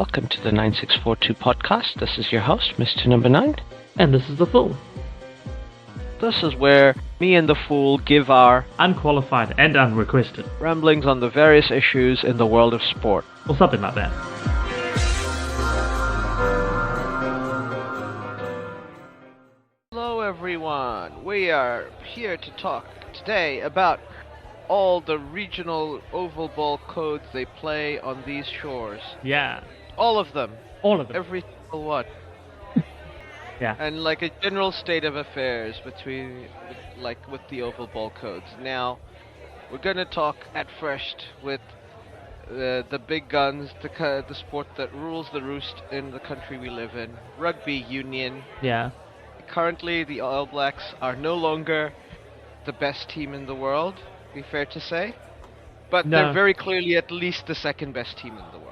Welcome to the 9642 podcast. This is your host, Mr. Number 9. And this is The Fool. This is where me and The Fool give our Unqualified and unrequested. ramblings on the various issues in the world of sport. Or something like that. Hello everyone. We are here to talk today about all the regional oval ball codes they play on these shores. Yeah. All of them. All of them. Every single one. Yeah. And like a general state of affairs with the oval ball codes. Now, we're gonna talk at first with the big guns, the sport that rules the roost in the country we live in, Rugby Union. Yeah. Currently, the All Blacks are no longer the best team in the world, be fair to say, but No. they're very clearly at least the second best team in the world.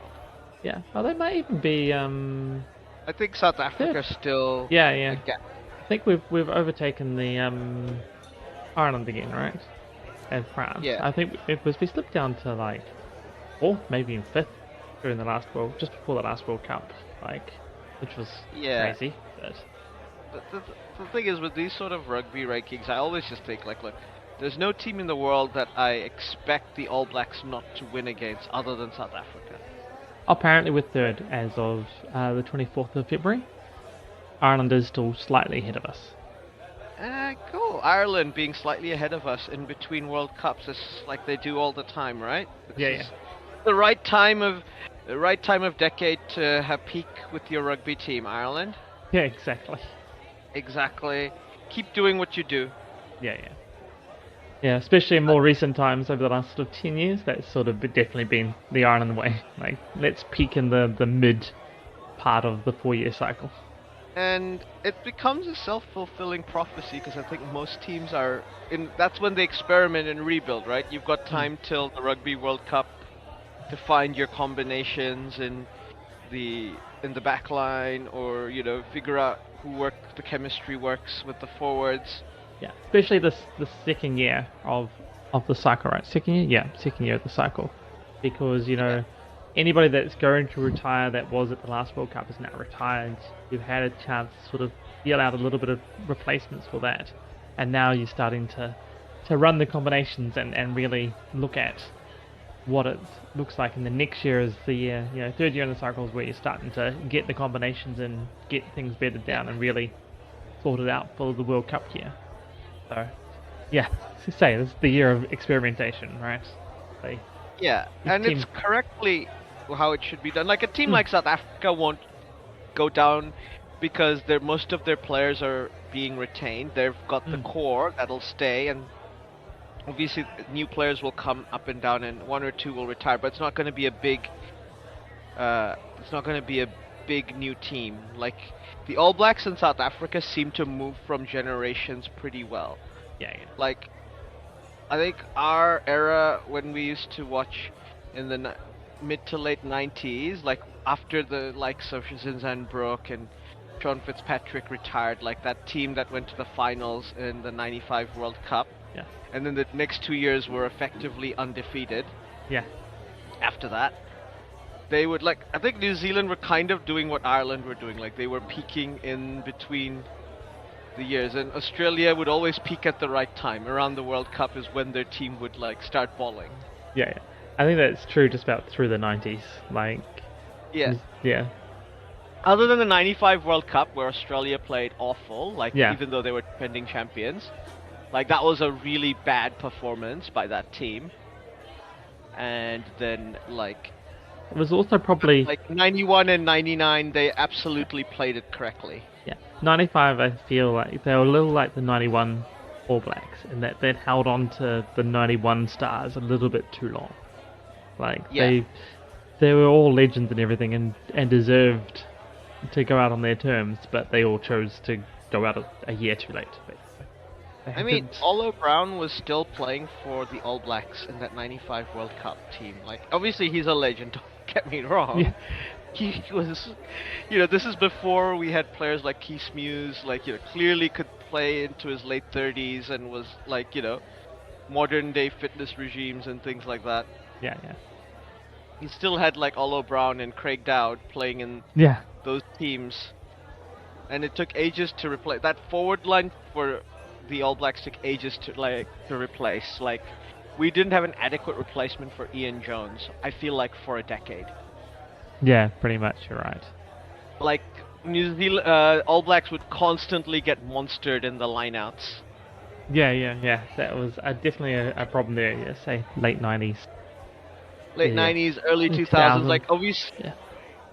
Yeah. Well, they might even be. I think South Africa still. Yeah. Yeah. Again. I think we've overtaken the Ireland again, right? And France. Yeah. I think we slipped down to like fourth, maybe even fifth during the last just before the last World Cup, which was crazy. But The thing is, with these sort of rugby rankings, I always just think, look, there's no team in the world that I expect the All Blacks not to win against other than South Africa. apparently we're third as of the 24th of February. Ireland is still slightly ahead of us. Cool. Ireland being slightly ahead of us in between World Cups is like they do all the time, right? Yeah. The right time of decade to have peak with your rugby team, Ireland. Yeah, exactly. Exactly. Keep doing what you do. Yeah, especially in more recent times over the last sort of 10 years, that's sort of definitely been the Ireland way. Like, let's peak in the mid part of the 4-year cycle. And it becomes a self-fulfilling prophecy because I think most teams are that's when they experiment and rebuild, right? You've got time till the Rugby World Cup to find your combinations in the back line, or figure out the chemistry works with the forwards. Yeah, especially the second year of the cycle, right? Second year? Yeah, second year of the cycle. Because, anybody that's going to retire that was at the last World Cup is now retired. You've had a chance to sort of deal out a little bit of replacements for that. And now you're starting to run the combinations and really look at what it looks like in the next year is the year, third year in the cycle is where you're starting to get the combinations and get things bedded down and really sort it out for the World Cup year. So, yeah, this is the year of experimentation, right? It's correctly how it should be done. Like a team like South Africa won't go down because most of their players are being retained. They've got the core that'll stay, and obviously new players will come up and down, and one or two will retire. But it's not going to be a big. It's not going to be a big new team. Like the All Blacks in South Africa seem to move from generations pretty well. Yeah. Like, I think our era when we used to watch in the mid to late 90s, like after the likes of Zinzanbroek and Sean Fitzpatrick retired, like that team that went to the finals in the 95 World Cup. Yeah. And then the next 2 years were effectively undefeated. Yeah. After that, they would I think New Zealand were kind of doing what Ireland were doing. Like they were peaking in between the years, and Australia would always peak at the right time. Around the World Cup is when their team would start balling. Yeah. I think that's true just about through the 90s. Yeah. Other than the 95 World Cup where Australia played awful, even though they were defending champions, that was a really bad performance by that team. And then it was also probably 91 and 99, they absolutely played it correctly. Yeah, 95. I feel like they were a little like the 91 All Blacks in that they'd held on to the 91 stars a little bit too long. They were all legends and everything, and deserved to go out on their terms, but they all chose to go out a year too late. I mean, Olo Brown was still playing for the All Blacks in that 95 World Cup team. Obviously he's a legend, don't get me wrong. Yeah. He was, this is before we had players like Keith Muse, clearly could play into his late 30s and was modern day fitness regimes and things like that. Yeah. he still had like Olo Brown and Craig Dowd playing in Yeah. those teams, and it took ages to replace that forward line for the All Blacks. Took ages to replace. Like, we didn't have an adequate replacement for Ian Jones. I feel like for a decade. Yeah, pretty much. You're right. Like New Zealand, All Blacks would constantly get monstered in the lineouts. Yeah. That was definitely a problem there. Yeah, say late 90s. Late Yeah. 90s, early 2000s. 2000s. Like obviously, Yeah.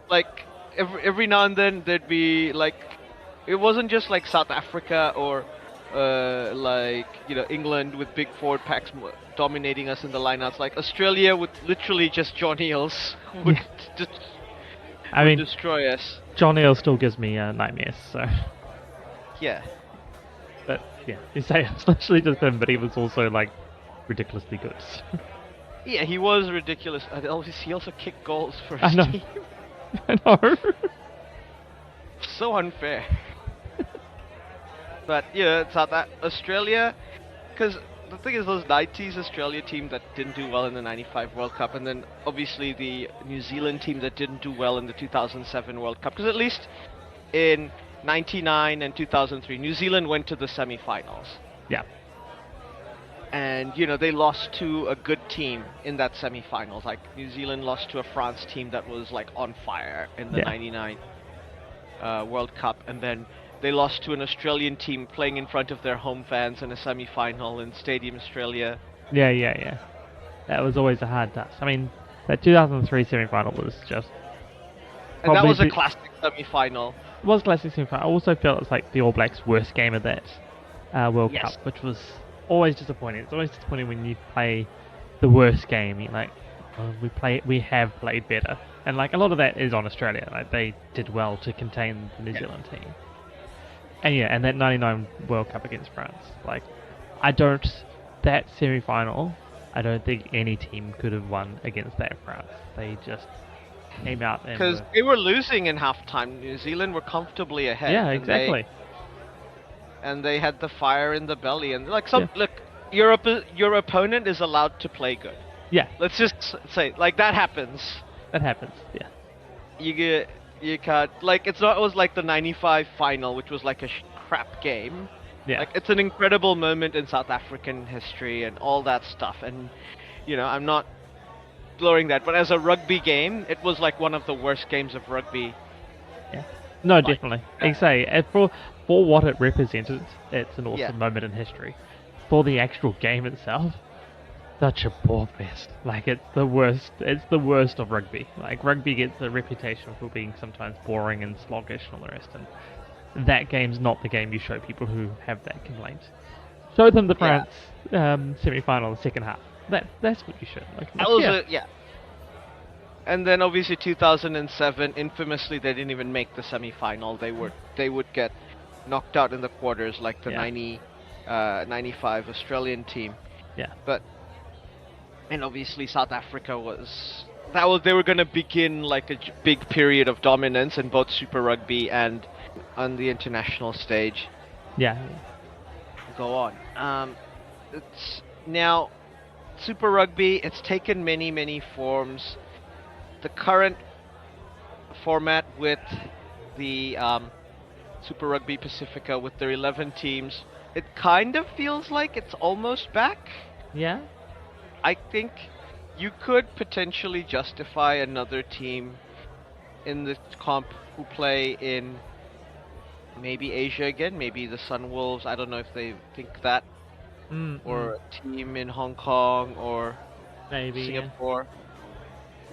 like every now and then there'd be like, it wasn't just like South Africa or like England with big forward packs dominating us in the lineouts. Like Australia with literally just John Eales would just I mean, destroy us. John Eales still gives me nightmares. So, Yeah. but yeah, you say it's literally just him, but he was also like ridiculously good. Yeah, he was ridiculous. He also kicked goals for I his know. team. I know. So unfair. But yeah, it's not that Australia, because the thing is, those 90s Australia team that didn't do well in the 95 World Cup, and then obviously the New Zealand team that didn't do well in the 2007 World Cup, because at least in 99 and 2003, New Zealand went to the semi-finals. Yeah. And they lost to a good team in that semi-finals. Like New Zealand lost to a France team that was like on fire in the 99 World Cup, and then they lost to an Australian team playing in front of their home fans in a semi-final in Stadium Australia. Yeah. That was always a hard task. I mean, that 2003 semi-final was just. And that was a classic semi-final. It was a classic semi-final. I also felt it's like the All Blacks' worst game of that World Yes. Cup, which was always disappointing. It's always disappointing when you play the worst game. You're like, we have played better, and like a lot of that is on Australia. Like they did well to contain the New Zealand team. And that 99 World Cup against France. Like, that semi-final, I don't think any team could have won against that France. They just came out and... Because they were losing in halftime. New Zealand were comfortably ahead. Yeah, exactly. And they had the fire in the belly. And like look, your opponent is allowed to play good. Yeah. Let's just say, like, that happens. That happens, yeah. You can't, like, it was like the 95 final, which was like a crap game. Yeah. Like, it's an incredible moment in South African history and all that stuff, and I'm not blurring that, but as a rugby game, it was like one of the worst games of rugby. Yeah. No, definitely. Like I say, for what it represented, it's an awesome moment in history. For the actual game itself, such a poor fest. Like, it's the worst. It's the worst of rugby. Like, rugby gets a reputation for being sometimes boring and sluggish and all the rest. And that game's not the game you show people who have that complaint. Show them the France semi-final, the second half. That's what you should. Like, that was And then obviously 2007, infamously, they didn't even make the semi-final. They would get knocked out in the quarters, like the 95 Australian team. Yeah. And obviously South Africa they were going to begin like a big period of dominance in both Super Rugby and on the international stage. Yeah. Go on. It's now Super Rugby. It's taken many forms. The current format with the Super Rugby Pacifica with their 11 teams, it kind of feels like it's almost back. Yeah. I think you could potentially justify another team in the comp who play in maybe Asia again, maybe the Sunwolves. I don't know if they think that, or a team in Hong Kong or maybe Singapore,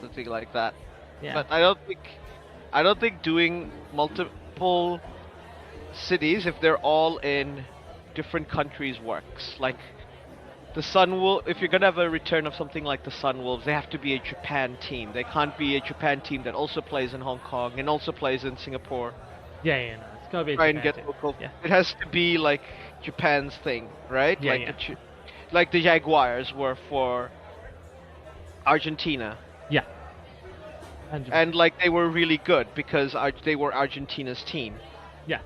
something like that. Yeah. But I don't think doing multiple cities, if they're all in different countries, works. Like the Sunwolves, if you're gonna have a return of something like the Sunwolves, they have to be a Japan team. They can't be a Japan team that also plays in Hong Kong and also plays in Singapore. No, it's gotta be a Try and Japan get team. local. Yeah. It has to be like Japan's thing, right? Yeah, Like the Jaguars were for Argentina. Yeah. 100%. And like they were really good because they were Argentina's team. Yeah.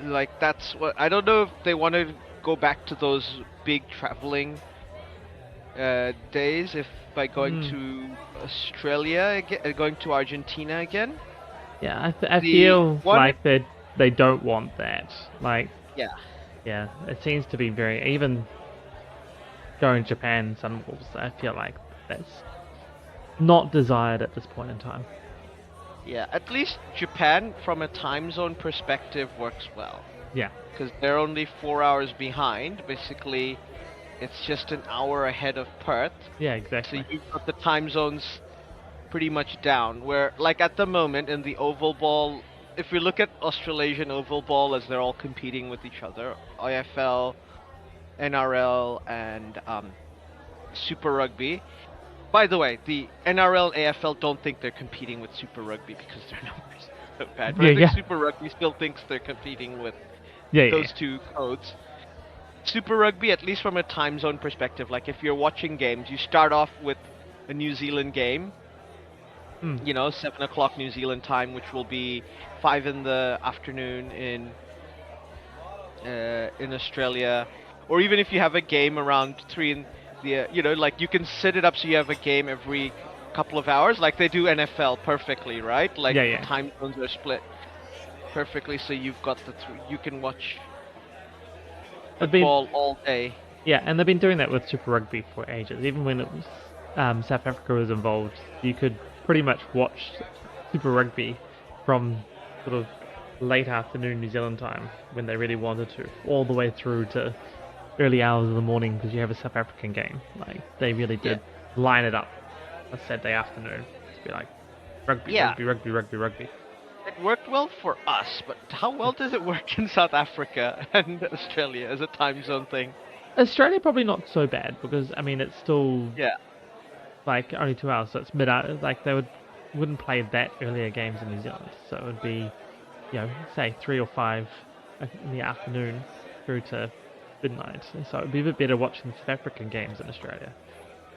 Like that's what I don't know if they want to go back to those big traveling days if by going to Australia, going to Argentina again. Yeah, I The feel one, like they don't want that. Like, yeah, yeah, it seems to be very even going to Japan Sunwolves. I feel like that's not desired at this point in time. yeah. At least Japan, from a time zone perspective, works well Yeah, because they're only 4 hours behind. Basically, it's just an hour ahead of Perth, yeah, so exactly. you've got the time zones pretty much down. Where, like at the moment in the oval ball, if we look at Australasian oval ball as they're all competing with each other, IFL, NRL, and Super Rugby. By the way, the NRL and AFL don't think they're competing with Super Rugby because their numbers are so bad. But Yeah, I think yeah, Super Rugby still thinks they're competing with yeah, yeah, those two codes. Super Rugby, at least from a time zone perspective, like if you're watching games, you start off with a New Zealand game, yeah. 7 o'clock New Zealand time, which will be 5 in the afternoon in Australia, or even if you have a game around 3 in the, like you can set it up so you have a game every couple of hours, like they do NFL perfectly, right? Like Yeah, the yeah. time zones are split perfectly, so you've got you can watch They've been football all day. Yeah, and they've been doing that with Super Rugby for ages. Even when it was South Africa was involved, you could pretty much watch Super Rugby from sort of late afternoon New Zealand time when they really wanted to, all the way through to early hours of the morning because you have a South African game. Like they really Yeah. did line it up a Saturday afternoon to be like rugby, Yeah, rugby, rugby, rugby, rugby. it worked well for us, but how well does it work in South Africa and Australia as a time zone thing? Australia probably not so bad because I mean it's still Yeah. like only 2 hours, so it's mid. Like they wouldn't play that earlier games in New Zealand, so it would be, say 3 or 5 in the afternoon through to midnight. So it'd be a bit better watching South African games in Australia.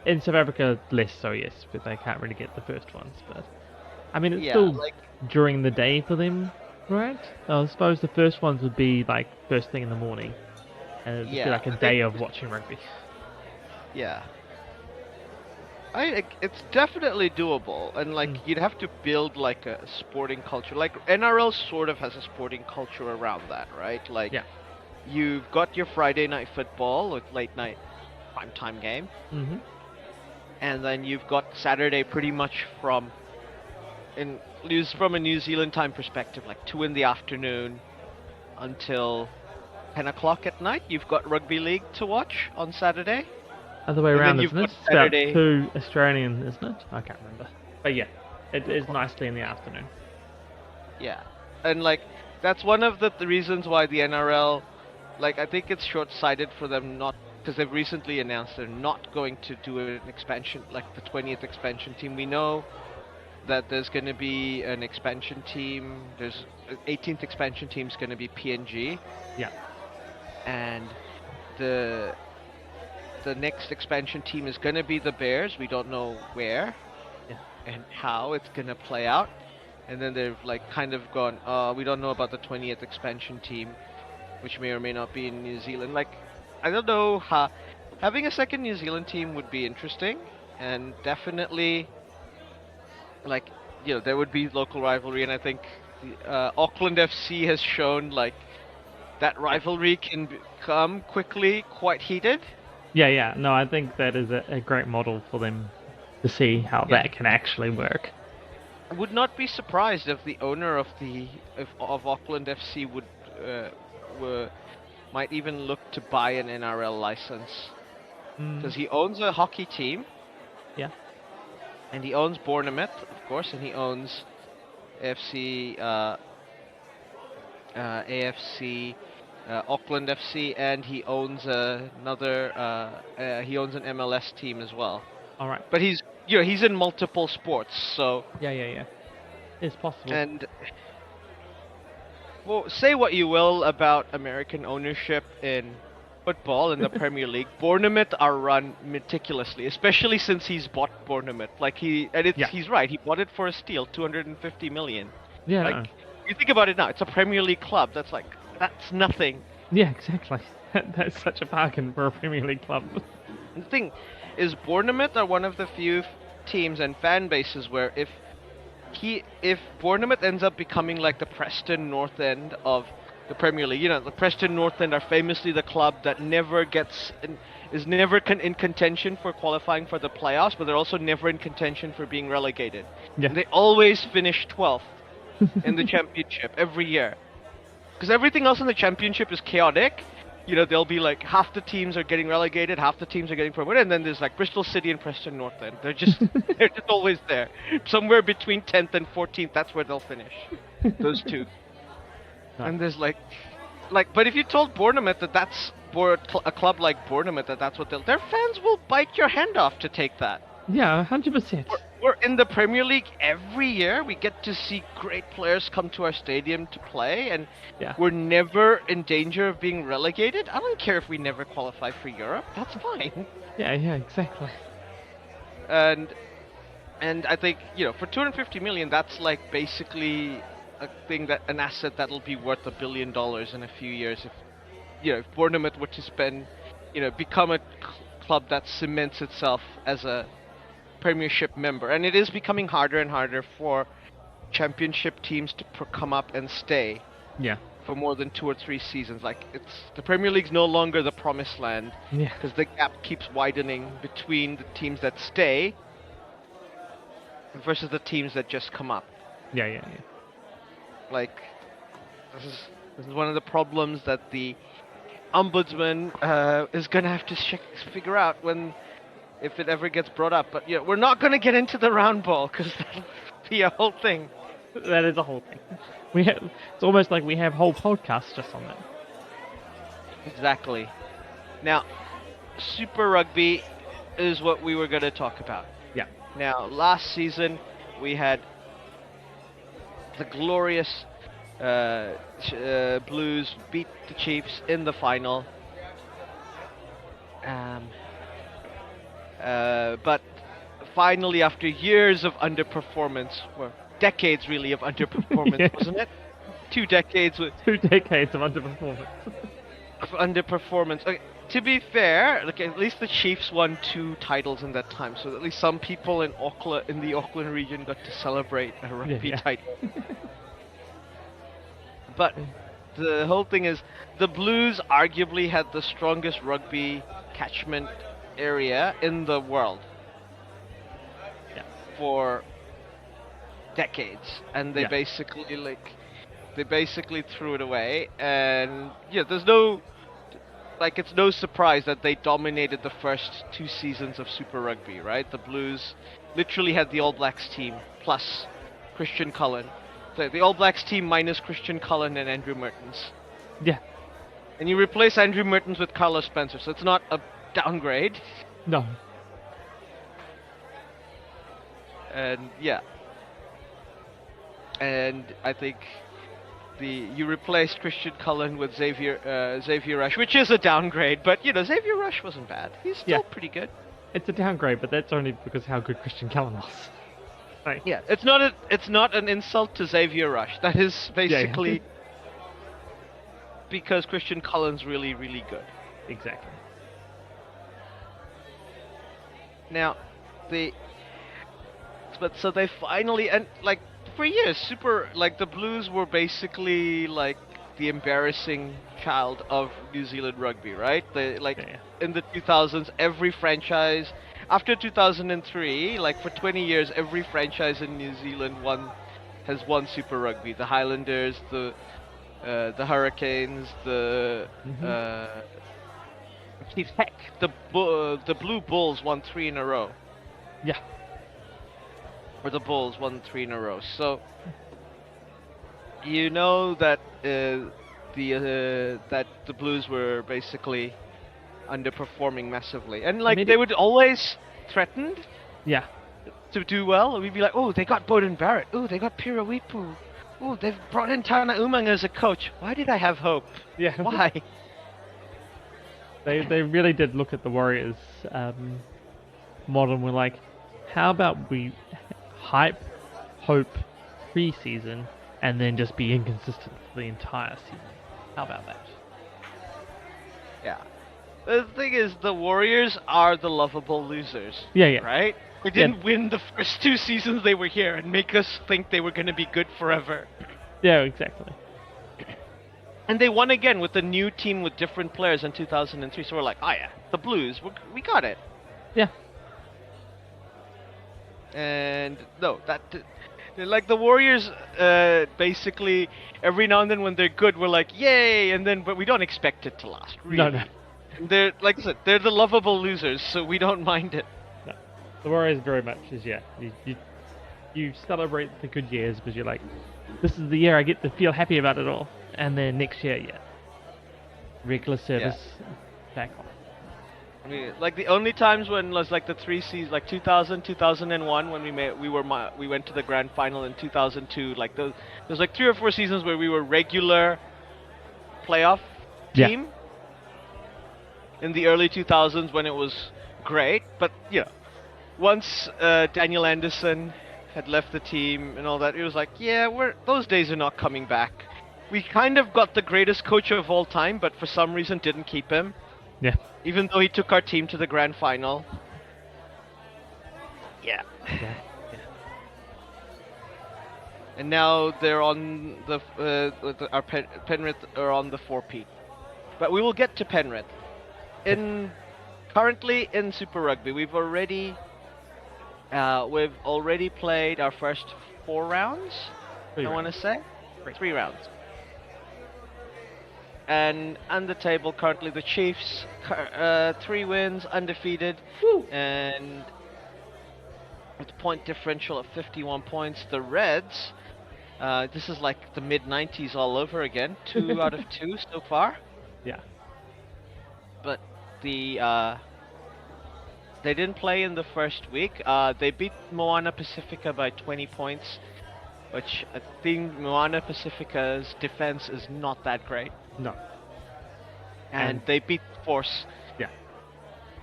In South Africa, less so, yes, because they can't really get the first ones. But I mean, it's Yeah, still like during the day for them, right? I suppose the first ones would be like first thing in the morning, and it'd be yeah, like a I think day of watching rugby. yeah. It's definitely doable, and like Mm. you'd have to build like a sporting culture. Like NRL sort of has a sporting culture around that, right? Like Yeah. you've got your Friday night football, like late night primetime game, Mhm. and then you've got Saturday pretty much from a New Zealand time perspective, like 2 in the afternoon until 10 o'clock at night. You've got Rugby League to watch on Saturday, Other way and then around, you've isn't it? got It's about Saturday. 2 Australian, isn't it? I can't remember. But yeah, it is nicely in the afternoon. Yeah, and like that's one of the reasons why the NRL, like I think it's short-sighted for them not, because they've recently announced they're not going to do an expansion, like the 20th expansion team. We know that there's going to be an expansion team. There's 18th expansion team's going to be PNG, Yeah. and the the next expansion team is going to be the Bears. We don't know where Yeah. and how it's going to play out. And then they've like kind of gone, we don't know about the 20th expansion team, which may or may not be in New Zealand. Like, I don't know how having a second New Zealand team would be interesting, and definitely, like, there would be local rivalry, and I think Auckland FC has shown like that rivalry can become quickly quite heated. Yeah, yeah. No, I think that is a great model for them to see how Yeah. that can actually work. I would not be surprised if the owner of Auckland FC might even look to buy an NRL license, because he owns a hockey team, Yeah. and he owns Bournemouth, of course, and he owns FC, AFC, Auckland FC, and he owns he owns an MLS team as well. All right. But he's in multiple sports, so. Yeah, yeah, yeah. It's possible. And well, say what you will about American ownership in football in the Premier League, Bournemouth are run meticulously, especially since he's bought Bournemouth. Like Yeah. he's right. He bought it for a steal, 250 million. Yeah. Like, you think about it now, it's a Premier League club. That's nothing. Yeah, exactly. That's such a bargain for a Premier League club. The thing is, Bournemouth are one of the few teams and fan bases where if Bournemouth ends up becoming like the Preston North End of the Premier League, the Preston North End are famously the club that is never in contention for qualifying for the playoffs, but they're also never in contention for being relegated. Yeah. And they always finish 12th in the championship every year. Because everything else in the championship is chaotic. They'll be like half the teams are getting relegated, half the teams are getting promoted, and then there's like Bristol City and Preston North End. They're just always there. Somewhere between 10th and 14th, that's where they'll finish. Those two. No. And there's but if you told Bournemouth that's a club like Bournemouth that's what their fans will bite your hand off to take that. Yeah, 100%. We're in the Premier League every year. We get to see great players come to our stadium to play, and we're never in danger of being relegated. I don't care if we never qualify for Europe. That's fine. Yeah, exactly. And I think, for 250 million, that's like basically an asset that'll be worth $1 billion in a few years if Bournemouth were to spend, become a club that cements itself as a Premiership member. And it is becoming harder and harder for Championship teams to come up and stay for more than 2 or 3 seasons. The Premier League's no longer the promised land because the gap keeps widening between the teams that stay versus the teams that just come up. Yeah. This is one of the problems that the Ombudsman is going to have to figure out if it ever gets brought up. But we're not going to get into the round ball because that'll be a whole thing. That is a whole thing. It's almost like we have whole podcasts just on that. Exactly. Now, Super Rugby is what we were going to talk about. Yeah. Now, last season we had the glorious Blues beat the Chiefs in the final. But finally, after years of underperformance, or decades really of underperformance, wasn't it? 2 decades with 2 decades of underperformance. Okay, to be fair, at least the Chiefs won 2 titles in that time, so at least some people in the Auckland region got to celebrate a rugby title. But the whole thing is, the Blues arguably had the strongest rugby catchment area in the world for decades, and they basically threw it away. And there's it's no surprise that they dominated the first 2 seasons of Super Rugby, right? The Blues literally had the All Blacks team plus Christian Cullen. The All Blacks team minus Christian Cullen and Andrew Mertens. Yeah. And you replace Andrew Mertens with Carlos Spencer, so it's not a downgrade. No. And and I think you replaced Christian Cullen with Xavier Rush, which is a downgrade, but Xavier Rush wasn't bad. He's still pretty good. It's a downgrade, but that's only because how good Christian Cullen was. Right. Yeah, it's not an insult to Xavier Rush. That is basically because Christian Cullen's really, really good. Exactly. Now, so they finally, and for years, the Blues were basically the embarrassing child of New Zealand rugby, right? In the 2000s, every franchise, after 2003, for 20 years, every franchise in New Zealand has won Super Rugby. The Highlanders, the Hurricanes, the heck, the Blue Bulls won 3 in a row. Yeah. Or the Bulls won 3 in a row. So that that the Blues were basically underperforming massively, and they would always threatened to do well. We'd be like, oh, they got Bowden Barrett. Oh, they got Pira Wipu. Oh, they've brought in Tana Umang as a coach. Why did I have hope? Yeah. Why? They really did look at the Warriors model and were like, how about we hype, hope pre-season, and then just be inconsistent for the entire season? How about that? Yeah. The thing is, the Warriors are the lovable losers. Yeah, yeah. Right? They Yeah. didn't win the first 2 seasons they were here and make us think they were going to be good forever. Yeah, exactly. And they won again with a new team with different players in 2003. So we're like, oh yeah, the Blues, we got it. Yeah. And no, like the Warriors, basically every now and then when they're good, we're like, yay, and then but we don't expect it to last. Really. No. They're like I said, they're the lovable losers, so we don't mind it. No. The Warriors very much is you celebrate the good years because you're like, this is the year I get to feel happy about it all, and then next year, regular service, back on. I mean, like the only times when was like the 3 seasons, like 2000, 2001, when we went to the grand final in 2002. Like there's like 3 or 4 seasons where we were regular playoff team. In the early 2000s when it was great, but once Daniel Anderson had left the team and all that, it was like, those days are not coming back. We kind of got the greatest coach of all time, but for some reason didn't keep him. Yeah. Even though he took our team to the grand final. Yeah. And now they're on our Penrith are on the 4P. But we will get to Penrith. Currently in Super Rugby, we've already played our first 4 rounds. I want to say 3 rounds. And on the table currently, the Chiefs 3 wins, undefeated. Woo. And with a point differential of 51 points. The Reds, this is like the mid-90s all over again. 2 out of 2 so far. Yeah. But they didn't play in the first week. They beat Moana Pacifica by 20 points, which I think Moana Pacifica's defense is not that great. No. And they beat Force. Yeah.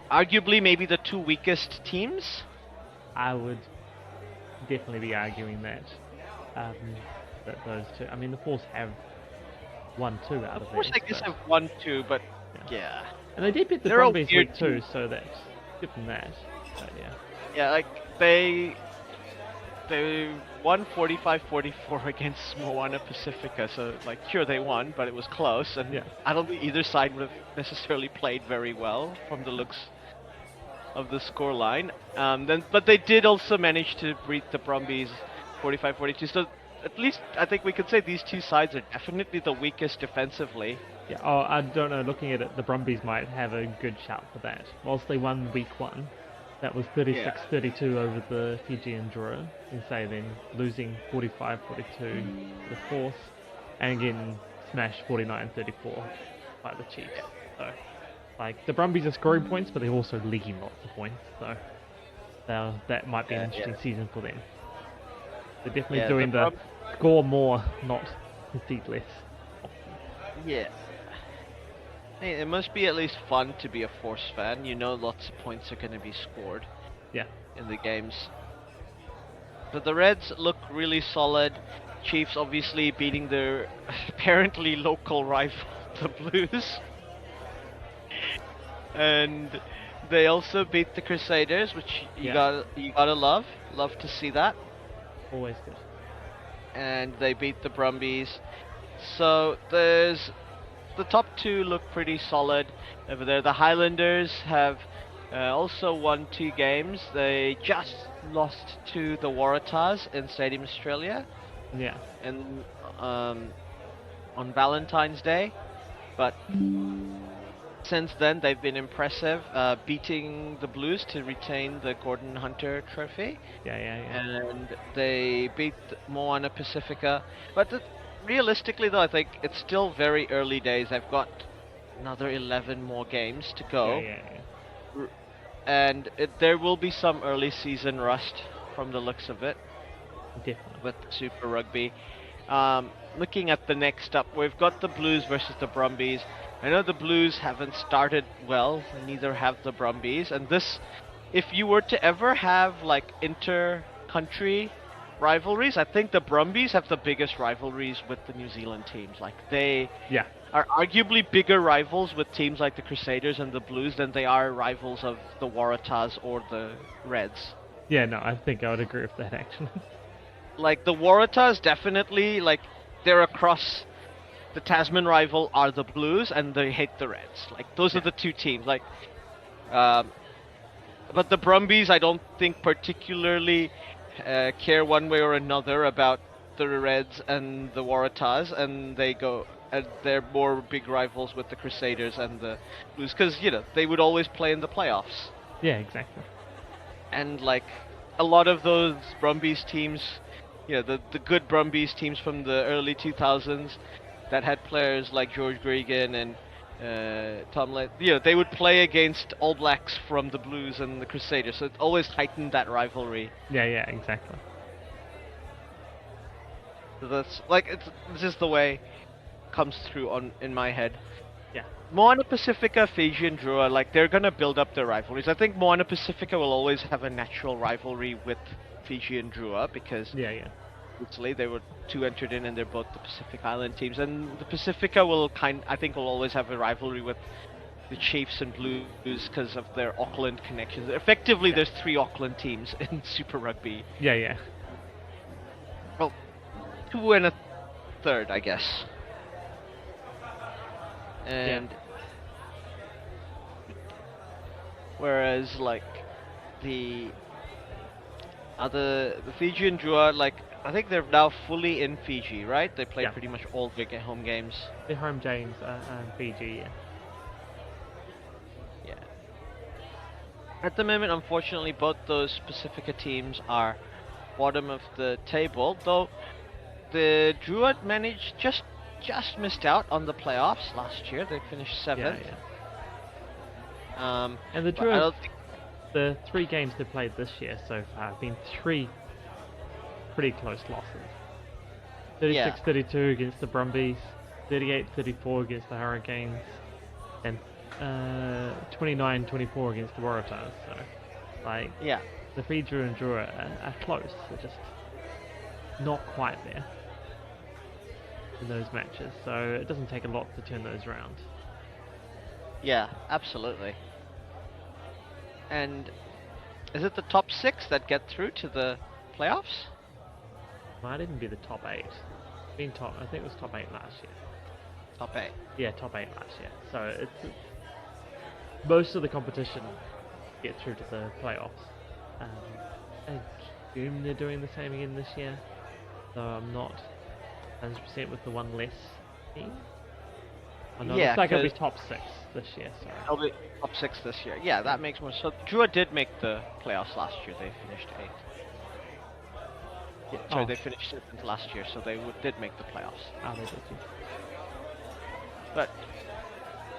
Arguably maybe the 2 weakest teams. I would definitely be arguing that those two. I mean, the Force have 1-2 out of it. Force I guess have 1-2, but yeah. And they did beat the They're Brumbies week 2, team. so that's good from that. But yeah. Yeah, like they won 45-44 against Moana Pacifica, so like sure they won, but it was close, and I don't think either side would have necessarily played very well from the looks of the scoreline. But they did also manage to beat the Brumbies 45-42. So at least I think we could say these two sides are definitely the weakest defensively. Yeah. Oh, I don't know. Looking at it, the Brumbies might have a good shout for that. Whilst they won week 1. That was 36-32 over the Fijian draw. And say then losing 45-42 the Force, and again smashed 49-34 by the Chiefs. So, like the Brumbies are scoring points, but they're also leaking lots of points. So that might be an interesting season for them. They're definitely doing the score more, not concede less. Yeah. Hey, it must be at least fun to be a Force fan. You know lots of points are going to be scored in the games. But the Reds look really solid. Chiefs obviously beating their apparently local rival, the Blues. And they also beat the Crusaders, which you gotta love to see that. Always good. And they beat the Brumbies. So there's the top 2 look pretty solid over there. The Highlanders have also won 2 games. They just lost to the Waratahs in Stadium Australia. Yeah. And on Valentine's Day, but since then they've been impressive, beating the Blues to retain the Gordon Hunter Trophy. Yeah. And they beat Moana Pacifica, but realistically though, I think it's still very early days. I've got another 11 more games to go. Yeah. And there will be some early season rust from the looks of it. Definitely. With Super Rugby. Looking at the next up, we've got the Blues versus the Brumbies. I know the Blues haven't started well, neither have the Brumbies. And this, if you were to ever have like inter-country rivalries, I think the Brumbies have the biggest rivalries with the New Zealand teams. Like they are arguably bigger rivals with teams like the Crusaders and the Blues than they are rivals of the Waratahs or the Reds. Yeah, no, I think I would agree with that actually. Like the Waratahs definitely like they're across the Tasman rival are the Blues and they hate the Reds. Like those are Yeah. the two teams. Like um, but the Brumbies I don't think particularly care one way or another about the Reds and the Waratahs, and they go. And they're more big rivals with the Crusaders and the Blues because they would always play in the playoffs. Yeah, exactly. And like a lot of those Brumbies teams, the good Brumbies teams from the early 2000s that had players like George Gregan and Tom Lane, they would play against All Blacks from the Blues and the Crusaders, so it always heightened that rivalry. Yeah, yeah, exactly. So that's like it's just the way it comes through in my head. Yeah. Moana Pacifica, Fiji, and Drua, like they're gonna build up their rivalries. I think Moana Pacifica will always have a natural rivalry with Fiji and Drua because Yeah, yeah. obviously they were two entered in and they're both the Pacific Island teams. And the Pacifica I think will always have a rivalry with the Chiefs and Blues because of their Auckland connections. Effectively, Yeah. there's three Auckland teams in Super Rugby. Yeah, yeah. Well, two and a third, I guess. And whereas like the Fiji and Drua, like I think they're now fully in Fiji, right? They play Yeah. pretty much all their home games. The home games and Fiji, yeah. Yeah. At the moment, unfortunately, both those Pacifica teams are bottom of the table, though the Drua managed just missed out on the playoffs last year. They finished seventh. Yeah, And the but I don't Druids, think, the 3 games they've played this year so far have been 3 pretty close losses. 36-32 against the Brumbies, 38-34 against the Hurricanes, and 29-24 against the Waratahs. So, like, yeah, the Fiji and Drua are close. They're just not quite there in those matches. So it doesn't take a lot to turn those around. yeah, absolutely. And is it the top 6 that get through to the playoffs? Might even be the top 8. Been top, I think it was top 8 last year. Top 8. Yeah, top 8 last year. So it's most of the competition get through to the playoffs. I assume they're doing the same again this year, so I'm not 100% with the one less team. Oh, no, Yeah, looks like it'll be 'cause- top 6 this year. Sorry. It'll be top 6 this year. Yeah, that makes more. So Drua did make the playoffs last year. They finished 8th. Yeah, sorry, Oh. they finished 7th last year, so they did make the playoffs. Oh, they did. Yeah. But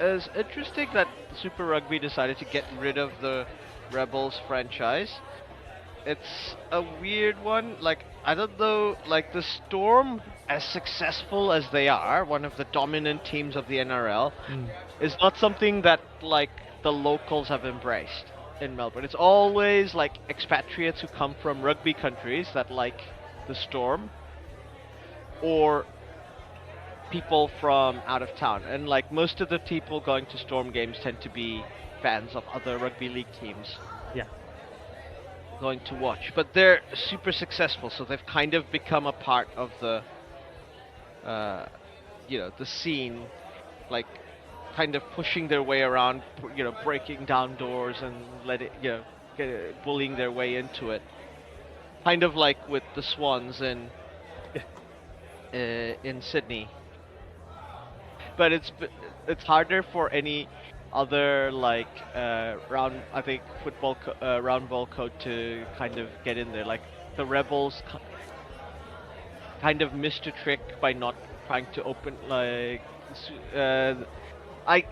it's interesting that Super Rugby decided to get rid of the Rebels franchise. It's a weird one. Like, I don't know, like the Storm, as successful as they are, one of the dominant teams of the NRL, is not something that like the locals have embraced in Melbourne. It's always like expatriates who come from rugby countries that like the Storm, or people from out of town. And like most of the people going to Storm games tend to be fans of other rugby league teams Yeah. going to watch. But they're super successful, so they've kind of become a part of the the scene, like kind of pushing their way around, breaking down doors and bullying their way into it. Kind of like with the Swans in Sydney. But it's harder for any other like I think round ball code to kind of get in there. Like the Rebels kind of missed a trick by not trying to open like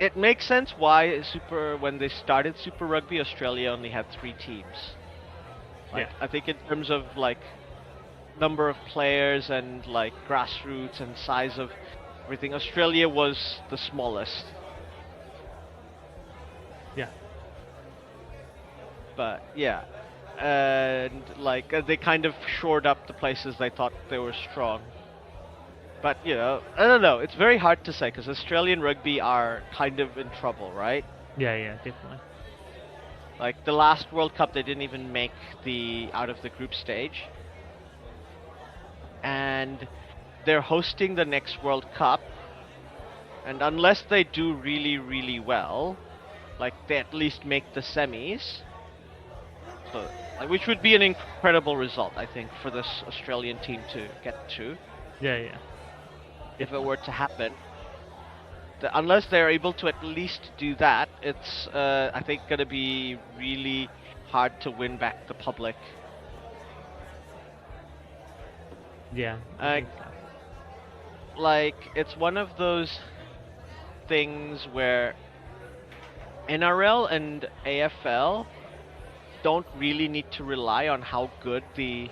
it makes sense why when they started Super Rugby, Australia only had 3 teams. Like, Yeah. I think in terms of like number of players and like grassroots and size of everything, Australia was the smallest. Yeah. But yeah, and like they kind of shored up the places they thought they were strong. But I don't know. It's very hard to say because Australian rugby are kind of in trouble, right? Yeah, definitely. Like the last World Cup, they didn't even make the out of the group stage, and they're hosting the next World Cup. And unless they do really, really well, like they at least make the semis, so like, which would be an incredible result, I think, for this Australian team to get to, Yeah. if it were to happen. Unless they're able to at least do that, it's I think gonna be really hard to win back the public. Yeah, I think so. Like it's one of those things where NRL and AFL don't really need to rely on how good the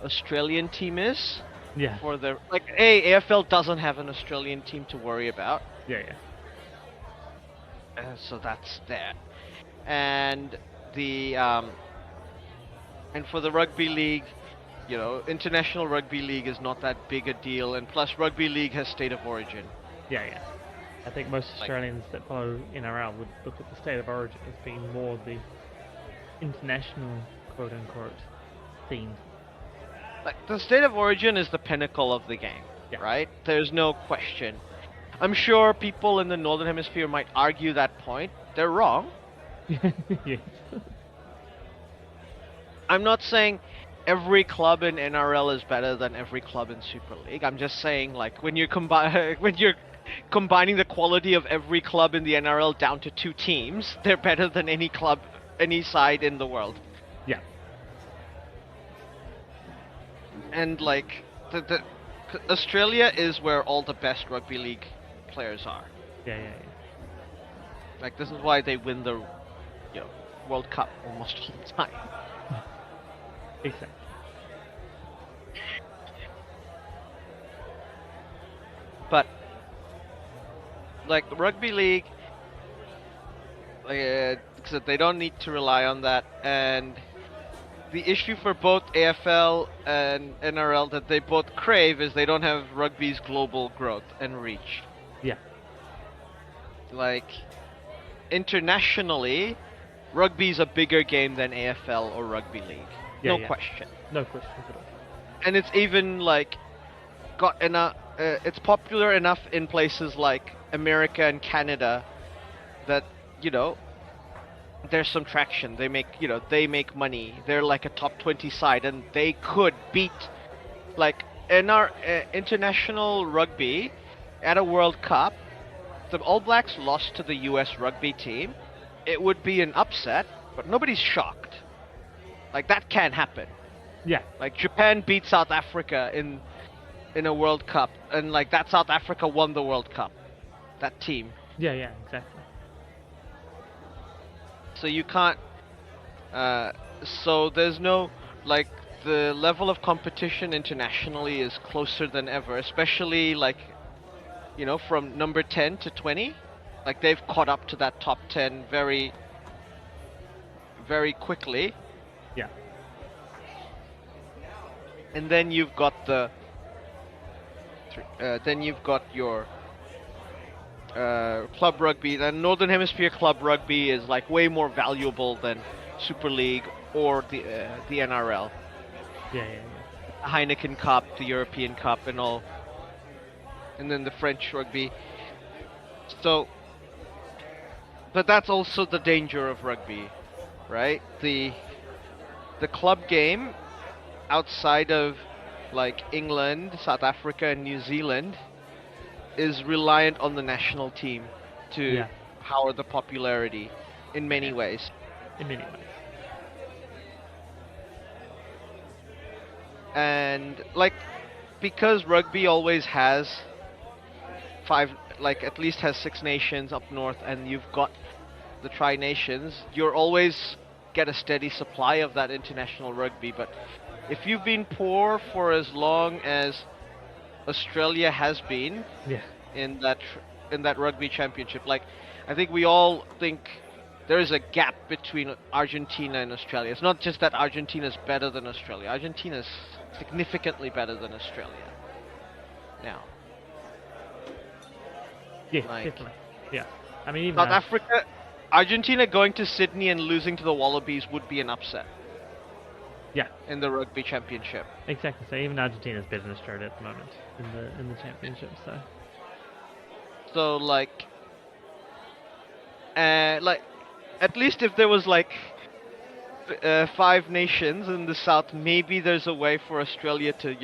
Australian team is Yeah. for their AFL doesn't have an Australian team to worry about. Yeah. So that's that. And the and for the rugby league, international rugby league is not that big a deal, and plus rugby league has state of origin. Yeah. I think most Australians that follow NRL would look at the state of origin as being more the international quote-unquote scene. Like the state of origin is the pinnacle of the game, right? There's no question. I'm sure people in the Northern Hemisphere might argue that point. They're wrong. Yes. I'm not saying every club in NRL is better than every club in Super League. I'm just saying, like, when you're combining the quality of every club in the NRL down to 2 teams, they're better than any club, any side in the world. Yeah. And like the Australia is where all the best rugby league players are. Yeah. Like this is why they win the World Cup almost all the time. Exactly. But like the rugby league, so they don't need to rely on that. And the issue for both AFL and NRL that they both crave is they don't have rugby's global growth and reach. Yeah. Like internationally, rugby's a bigger game than AFL or rugby league. No question. No question at all. And it's even like got enough. It's popular enough in places like America and Canada that there's some traction. They make money. They're like a top 20 side, and they could beat like in our international rugby at a World Cup. The All Blacks lost to the US rugby team. It would be an upset, but nobody's shocked. Like that can happen. Yeah. Like Japan beat South Africa in a World Cup, and like that South Africa won the World Cup. That team. Yeah, exactly. So you can't. So there's no like the level of competition internationally is closer than ever, especially like from number 10 to 20. Like they've caught up to that top 10 very, very quickly. Yeah. And then you've got your club rugby. And Northern Hemisphere club rugby is like way more valuable than Super League or the NRL. Yeah. The Heineken Cup, the European Cup, and all. And then the French rugby. So, but that's also the danger of rugby, right? The club game outside of like England, South Africa, and New Zealand is reliant on the national team to power the popularity in many ways. In many ways. And like because rugby always has at least has 6 nations up north, and you've got the tri-nations, you're always get a steady supply of that international rugby. But if you've been poor for as long as Australia has been in that rugby championship, like I think we all think there is a gap between Argentina and Australia. It's not just that Argentina is better than Australia. Argentina is significantly better than Australia. now. Yeah, Like, definitely. Yeah. I mean, even South Africa, Argentina going to Sydney and losing to the Wallabies would be an upset. Yeah. In the Rugby Championship. Exactly. So even Argentina's better than Australia at the moment in the championship. So like at least if there was like 5 nations in the south, maybe there's a way for Australia to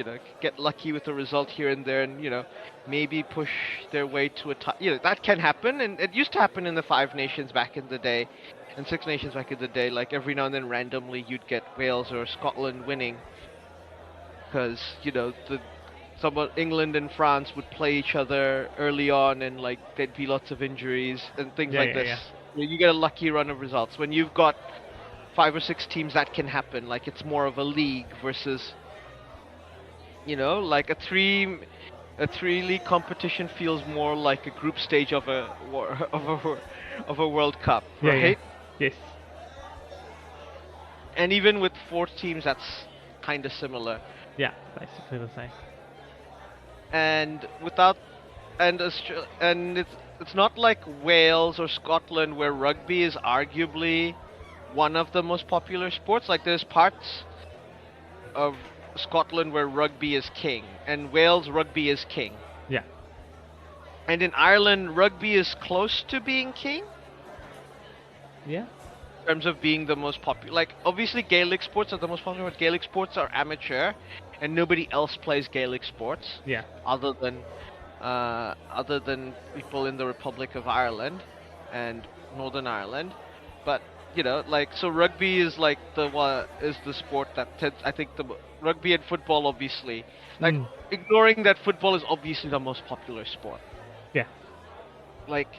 get lucky with a result here and there, and maybe push their way to a that can happen, and it used to happen in the 5 nations back in the day, and 6 nations back in the day. Like every now and then, randomly, you'd get Wales or Scotland winning, because someone England and France would play each other early on, and like there'd be lots of injuries and things like this. Yeah. You get a lucky run of results. When you've got 5 or 6 teams, that can happen. Like it's more of a league versus, like a three league competition feels more like a group stage of a of a World Cup, right? Yes. And even with 4 teams, that's kind of similar. Yeah, basically the same. And it's not like Wales or Scotland, where rugby is arguably one of the most popular sports. Like there's parts of Scotland where rugby is king, and Wales rugby is king. Yeah. And in Ireland, rugby is close to being king. Yeah. In terms of being the most popular. Like obviously Gaelic sports are the most popular, but Gaelic sports are amateur, and nobody else plays Gaelic sports. Yeah. Other than people in the Republic of Ireland and Northern Ireland, but so rugby is like the sport that I think rugby and football, obviously, like ignoring that football is obviously the most popular sport. Yeah. Like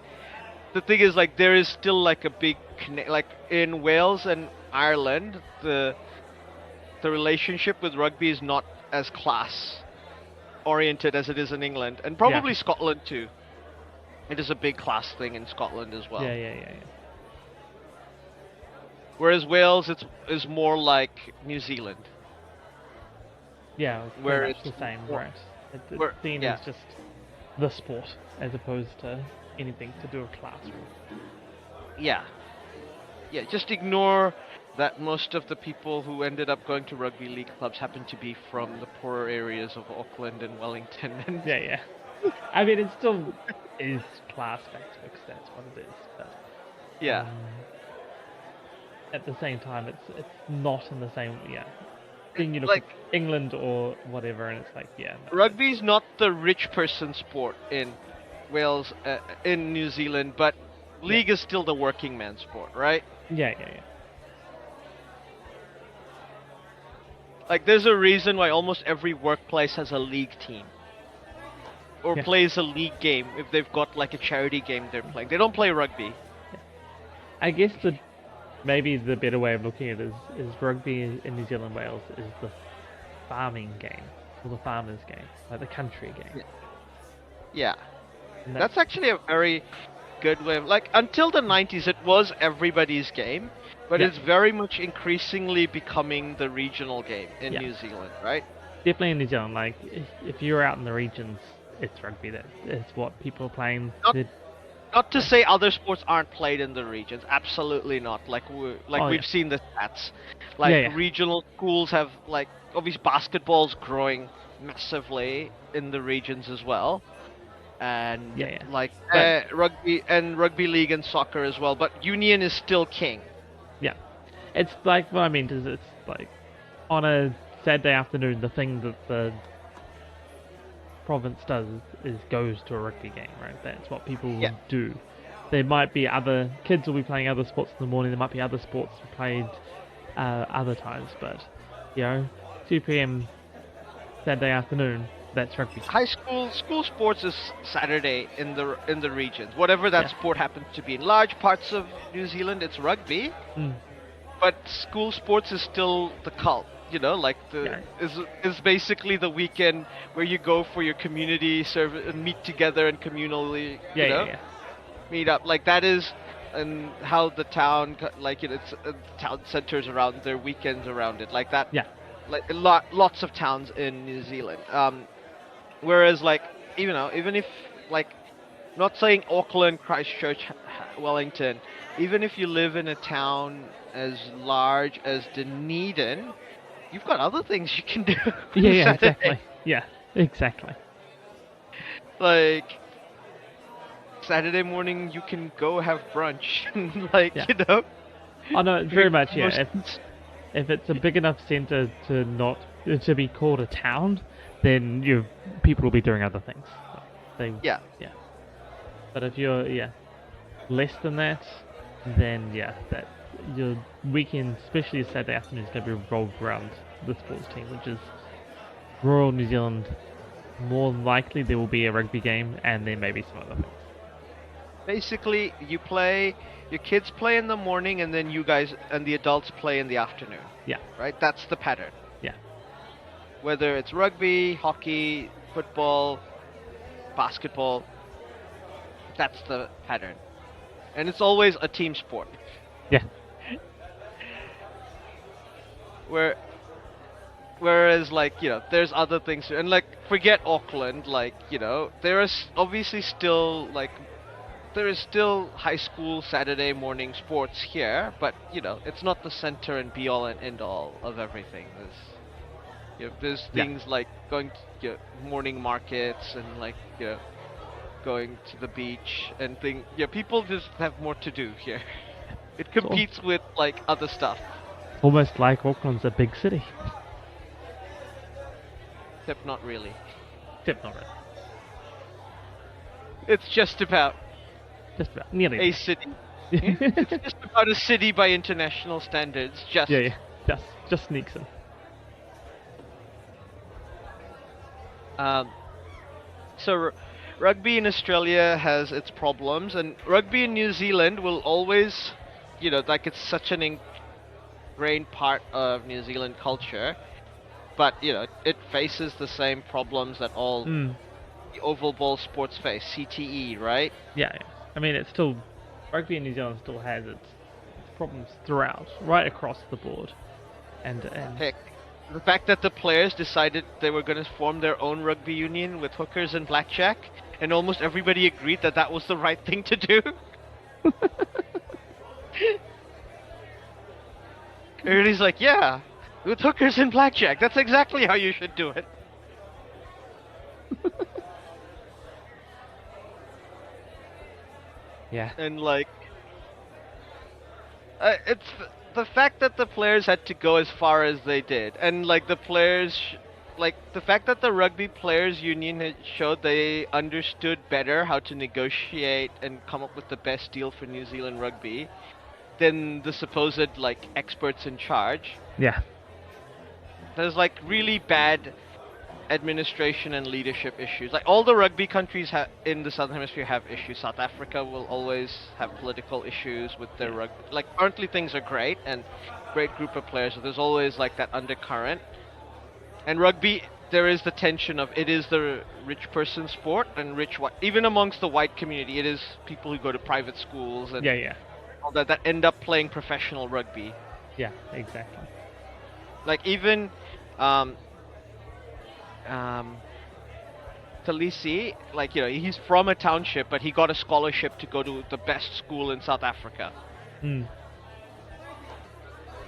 the thing is, like there is still like a big like in Wales and Ireland, the relationship with rugby is not as class oriented as it is in England, and probably Scotland too. It is a big class thing in Scotland as well. Yeah. Whereas Wales, is more like New Zealand. Yeah, where it's the same, right? It's seen as just the sport as opposed to anything to do with class. Yeah, just ignore that most of the people who ended up going to rugby league clubs happen to be from the poorer areas of Auckland and Wellington. And Yeah. I mean, it still is class-based because that's what it is. But, at the same time, it's not in the same thing, like England or whatever, and it's like rugby's not the rich person sport in Wales, in New Zealand, but league is still the working man sport, right? Yeah. Like there's a reason why almost every workplace has a league team. Or plays a league game if they've got like a charity game they're playing. They don't play rugby. I guess maybe the better way of looking at it is rugby in New Zealand, Wales is the farming game, or the farmers' game, like the country game. Yeah. That's actually a very good way of, like, until the 90s it was everybody's game, but it's very much increasingly becoming the regional game in New Zealand, right? Definitely in New Zealand, like if you're out in the regions, it's rugby. That's what people are playing. Not to say other sports aren't played in the regions. Absolutely not. We've seen the stats. Regional schools have, like, obviously basketball's growing massively in the regions as well, and rugby league and soccer as well. But union is still king. Yeah, it's like what I mean is it's like on a Saturday afternoon, the thing that the province does is goes to a rugby game, right? That's what people will do. There might be other kids will be playing other sports in the morning. There might be other sports played other times, but 2 p.m. Saturday afternoon, that's rugby. High school sports is Saturday in the regions. Whatever that sport happens to be. In large parts of New Zealand, it's rugby, but school sports is still the cult. Is basically the weekend where you go for your community service and meet together and communally, meet up. Like that is, and how the town, it's town centers around their weekends around it, like that. Yeah. Like lots of towns in New Zealand. Whereas like even if like not saying Auckland, Christchurch, Wellington, even if you live in a town as large as Dunedin, you've got other things you can do Yeah, on yeah, Saturday. exactly. Yeah, exactly. Like Saturday morning, you can go have brunch, like Yeah. Oh no, very much. Yeah. If it's a big enough centre to not to be called a town, then people will be doing other things. They Yeah, yeah. But if you're less than that, then that your weekend, especially Saturday afternoon, is going to be revolved around the sports team, which is Royal New Zealand. More likely there will be a rugby game, and then maybe some other things. basically, your kids play in the morning, and then you guys and the adults play in the afternoon. Yeah. Right? That's the pattern. Yeah. Whether it's rugby, hockey, football, basketball, that's the pattern. And it's always a team sport. Yeah. Whereas, like, there's other things, and like, forget Auckland, like, there is obviously still, like, there is still high school Saturday morning sports here, but, it's not the center and be all and end all of everything. There's things like going to morning markets and, like, going to the beach and thing. Yeah, people just have more to do here. It competes with, like, other stuff. Almost like Auckland's a big city. Except not really. Except not really. It's just about nearly a city. It's just about a city by international standards. Just just sneaks in. So rugby in Australia has its problems, and rugby in New Zealand will always, like, it's such an ingrained part of New Zealand culture. But, it faces the same problems that all the oval ball sports face, CTE, right? Yeah. I mean, it's still, rugby in New Zealand still has its problems throughout, right across the board. And heck, the fact that the players decided they were going to form their own rugby union with hookers and blackjack, and almost everybody agreed that that was the right thing to do. Everybody's like, yeah. With hookers and blackjack, that's exactly how you should do it. Yeah. And like, it's the fact that the players had to go as far as they did, and like the players, like the fact that the Rugby Players Union had showed they understood better how to negotiate and come up with the best deal for New Zealand rugby than the supposed like experts in charge. Yeah. There's like really bad administration and leadership issues. Like all the rugby countries in the Southern Hemisphere have issues. South Africa will always have political issues with their rugby. Like currently things are great and great group of players, so there's always like that undercurrent. And rugby, there is the tension of it is the rich person sport and even amongst the white community, it is people who go to private schools and all that end up playing professional rugby. Yeah, exactly. Like even Talisi, like, he's from a township, but he got a scholarship to go to the best school in South Africa.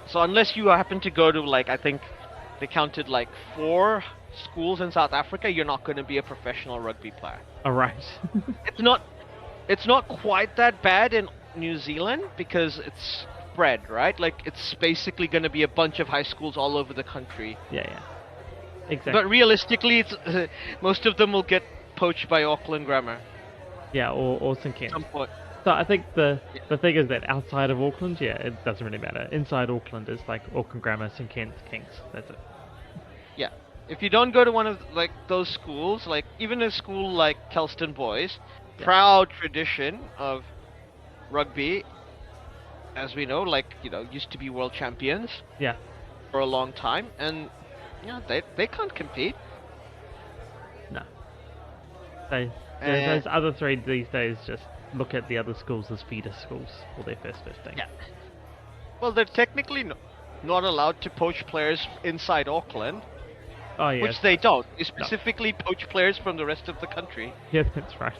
So unless you happen to go to, like, I think they counted like 4 schools in South Africa, you're not going to be a professional rugby player. All right. It's not quite that bad in New Zealand because it's spread, right? Like, it's basically going to be a bunch of high schools all over the country. Yeah. Exactly. But realistically, it's most of them will get poached by Auckland Grammar. Yeah, or St Kitts. At some point. So I think the thing is that outside of Auckland, it doesn't really matter. Inside Auckland is like Auckland Grammar, St Kitts, Kings. That's it. Yeah. If you don't go to one of like those schools, like even a school like Kelston Boys, proud tradition of rugby, as we know, like, used to be world champions. Yeah. For a long time, and they can't compete. No. Those other 3 these days just look at the other schools as feeder schools for their first 15. Yeah. Well, they're technically not allowed to poach players inside Auckland. Oh yeah. which they don't. They specifically poach players from the rest of the country. Yeah, that's right.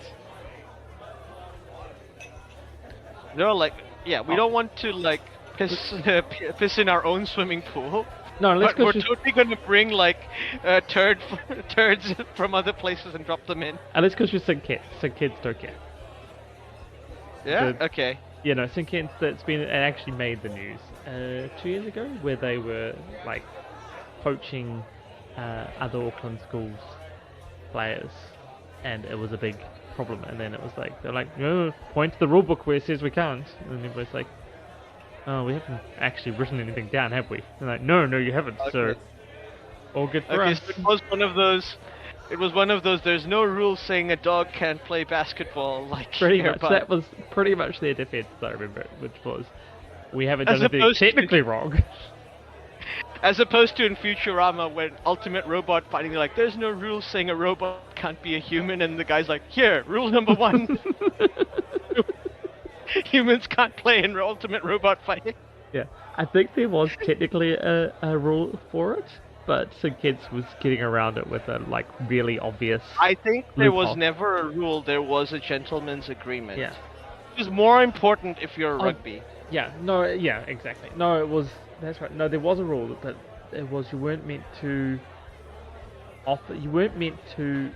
They're like, yeah, we don't want to like piss in our own swimming pool. No, let's But go. we're totally gonna bring like turds from other places and drop them in. And let's go to St. Kitts. St. Kitts don't care. Yeah. The- Okay. You know, St. Kitts, it actually made the news 2 years ago, where they were like poaching other Auckland schools players, and it was a big problem. And then it was like they're like, no, point to the rule book where it says we can't. And everybody's like, oh, we haven't actually written anything down, have we? And like, no, you haven't. Okay. So all good for us. So it was one of those. It was one of those. There's no rule saying a dog can't play basketball. Like Pretty here, much. but That was pretty much their defense, I remember, which was, we haven't As done anything opposed to- technically wrong. As opposed to in Futurama, when Ultimate Robot fighting, they're like, there's no rule saying a robot can't be a human, and the guy's like, here, rule number 1. Humans can't play in Ultimate Robot fighting. Yeah, I think there was technically a rule for it, but St. Kitts was getting around it with a like really obvious. I think there was loophole. never a rule, there was a gentleman's agreement. Yeah. Which is more important if you're rugby. Yeah. No. Yeah. Exactly. No, it was. That's right. No, there was a rule, but it was you weren't meant to offer. You weren't meant to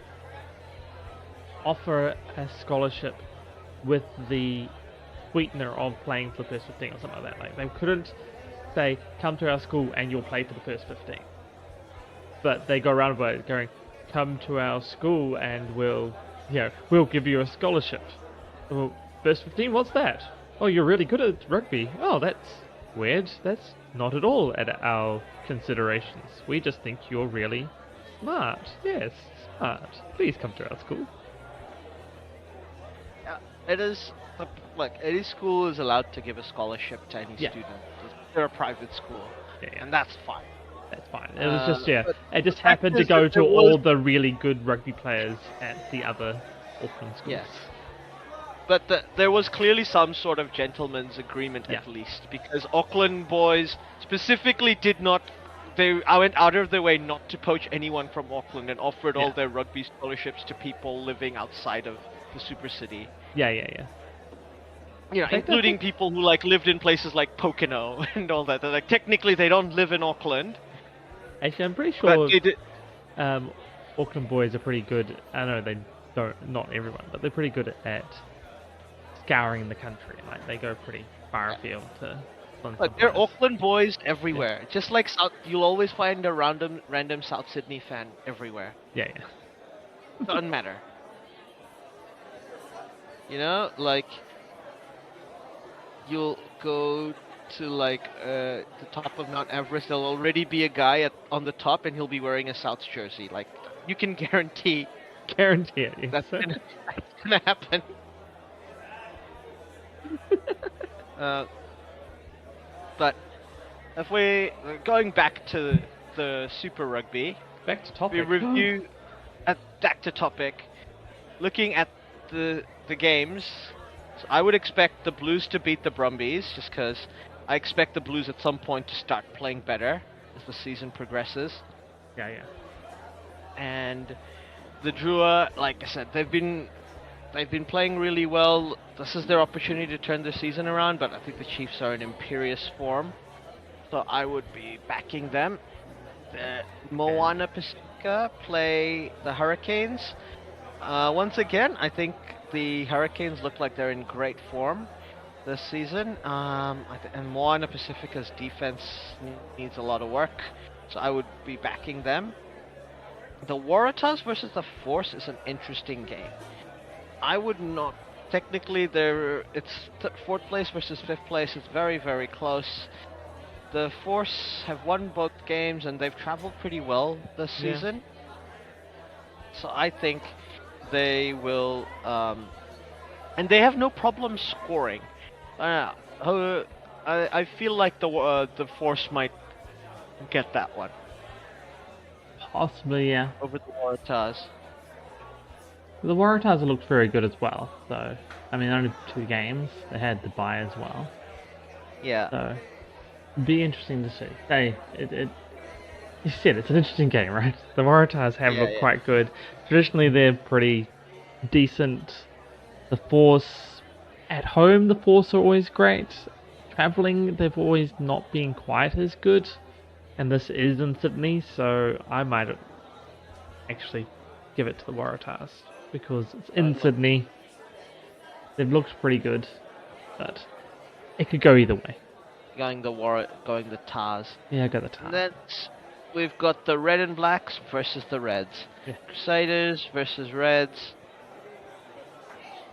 offer a scholarship with the sweetener of playing for the first 15 or something like that. Like they couldn't say, "Come to our school and you'll play for the first 15." But they go around by going, "Come to our school and we'll give you a scholarship." Well, first 15, what's that? Oh, you're really good at rugby. Oh, that's weird. That's not at all at our considerations. We just think you're really smart. Yes, smart. Please come to our school. It is, like, any school is allowed to give a scholarship to any student. They're a private school, and that's fine. That's fine. It was just, but it just the happened fact to is go that to there all was- the really good rugby players at the other Auckland schools. Yes. But there was clearly some sort of gentleman's agreement at Yeah. least, because Auckland boys specifically did not. I went out of their way not to poach anyone from Auckland and offered all Yeah. their rugby scholarships to people living outside of the super city. Yeah. You know, Like, I including think- people who like lived in places like Pocono and all that. They're like, technically they don't live in Auckland, Actually, I'm pretty but sure they did. Auckland boys are pretty good. I know they don't, not everyone, but they're pretty good at scouring the country. Like they go pretty far afield to. But there are Auckland boys everywhere. Just like South, you'll always find a random South Sydney fan everywhere. Yeah. Doesn't matter. You know, like you'll go to like the top of Mount Everest. There'll already be a guy on the top, and he'll be wearing a Souths jersey. Like you can guarantee Guarantee it. Yes. that's gonna happen. But if we going back to the Super Rugby, Back to topic. we review back to topic. Looking at the games, so I would expect the Blues to beat the Brumbies, just because I expect the Blues at some point to start playing better as the season progresses. Yeah. And the Drua, like I said, they've been playing really well. This is their opportunity to turn the season around, but I think the Chiefs are in imperious form, so I would be backing them. The Moana Pacifica play the Hurricanes. Once again, I think the Hurricanes look like they're in great form this season. And Moana Pacifica's defense needs a lot of work, so I would be backing them. The Waratahs versus the Force is an interesting game. I would not. Technically, it's fourth place versus fifth place. It's very, very close. The Force have won both games, and they've traveled pretty well this season. So I think they will, and they have no problem scoring. I feel like the Force might get that one Possibly, yeah. over the Waratahs. The Waratahs looked very good as well. So, I mean, only 2 games. They had the bye as well. Yeah. So, it'd be interesting to see. you said it's an interesting game, right? The Waratahs have Yeah, looked yeah. quite good. Traditionally, they're pretty decent. The Force at home, the Force are always great. Traveling, they've always not been quite as good. And this is in Sydney, so I might actually give it to the Waratahs because it's in Going the, Sydney. They've looked pretty good, but it could go either way. going the Tars. Yeah, I got the And Tars. then we've got the Red and Blacks versus the Reds. Yeah. Crusaders versus Reds.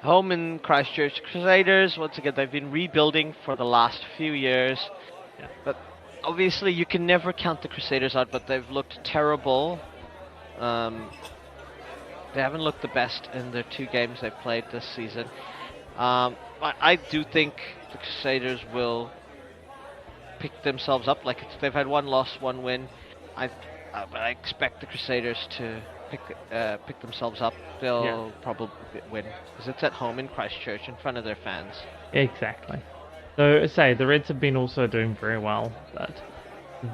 Home in Christchurch. Crusaders, once again, they've been rebuilding for the last few years. Yeah. But obviously, you can never count the Crusaders out, but they've looked terrible. They haven't looked the best in the 2 games they've played this season. I do think the Crusaders will pick themselves up. Like they've had 1 loss, 1 win. But I expect the Crusaders to pick themselves up. They'll probably win because it's at home in Christchurch in front of their fans. Exactly. So, say the Reds have been also doing very well, but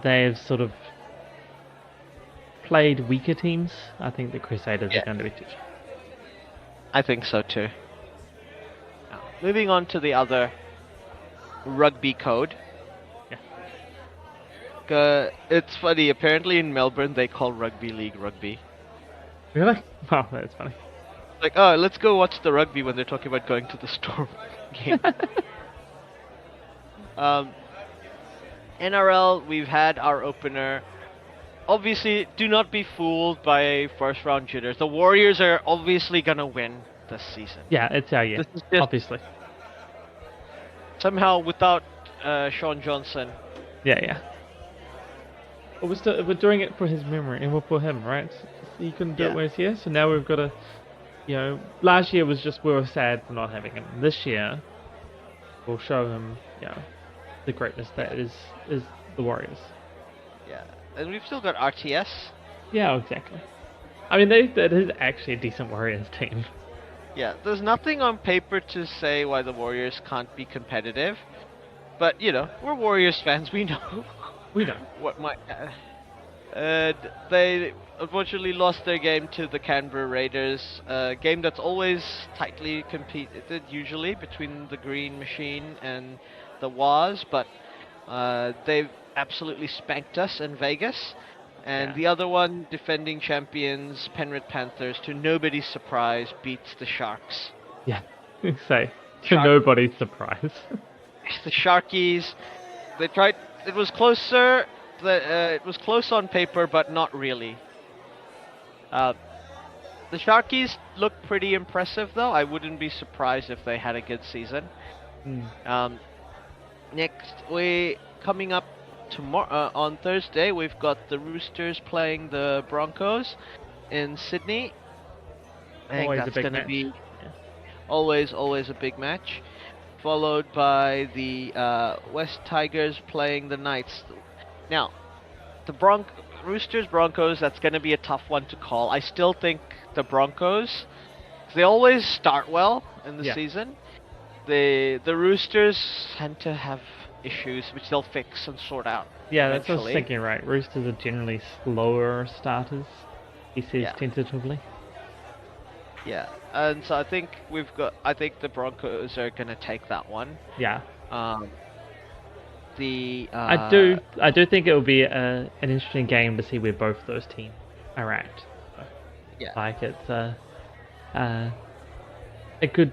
they've sort of played weaker teams. I think the Crusaders are going to be too. I think so too. Now, moving on to the other rugby code. It's funny. Apparently in Melbourne they call Rugby League rugby. Really? Oh, that's funny. Like, oh, let's go watch the rugby when they're talking about going to the Storm game. NRL, we've had our opener. Obviously, do not be fooled by first round jitters. The Warriors are obviously gonna win this season. Yeah, it's our year. This is just Obviously. somehow without Sean Johnson. Yeah. But we're doing it for his memory and we're for him, right? He couldn't do it when he's here, so now we've got to, last year was just we were sad for not having him. This year, we'll show him, the greatness that is the Warriors. Yeah, and we've still got RTS. Yeah, exactly. I mean, that is actually a decent Warriors team. Yeah, there's nothing on paper to say why the Warriors can't be competitive, but we're Warriors fans. We know. We know what might. They unfortunately lost their game to the Canberra Raiders. A game that's always tightly competed, usually between the Green Machine and the Waz, but they've absolutely spanked us in Vegas. And the other one, defending champions, Penrith Panthers, to nobody's surprise, beats the Sharks. Yeah, say to nobody's surprise. The Sharkies, they tried. It was closer. It was close on paper, but not really. The Sharkies look pretty impressive, though. I wouldn't be surprised if they had a good season. Next, coming up tomorrow on Thursday, we've got the Roosters playing the Broncos in Sydney. I think Always that's a big going to match. be always a big match. Followed by the West Tigers playing the Knights. Now, the Roosters Broncos, that's going to be a tough one to call. I still think the Broncos, they always start well in the season. The Roosters tend to have issues which they'll fix and sort out. Yeah, that's what I was thinking, right? Roosters are generally slower starters, he says tentatively. Yeah, and so I think the Broncos are gonna take that one. Yeah. I do think it will be an interesting game to see where both those teams are at. Yeah. Like it's a good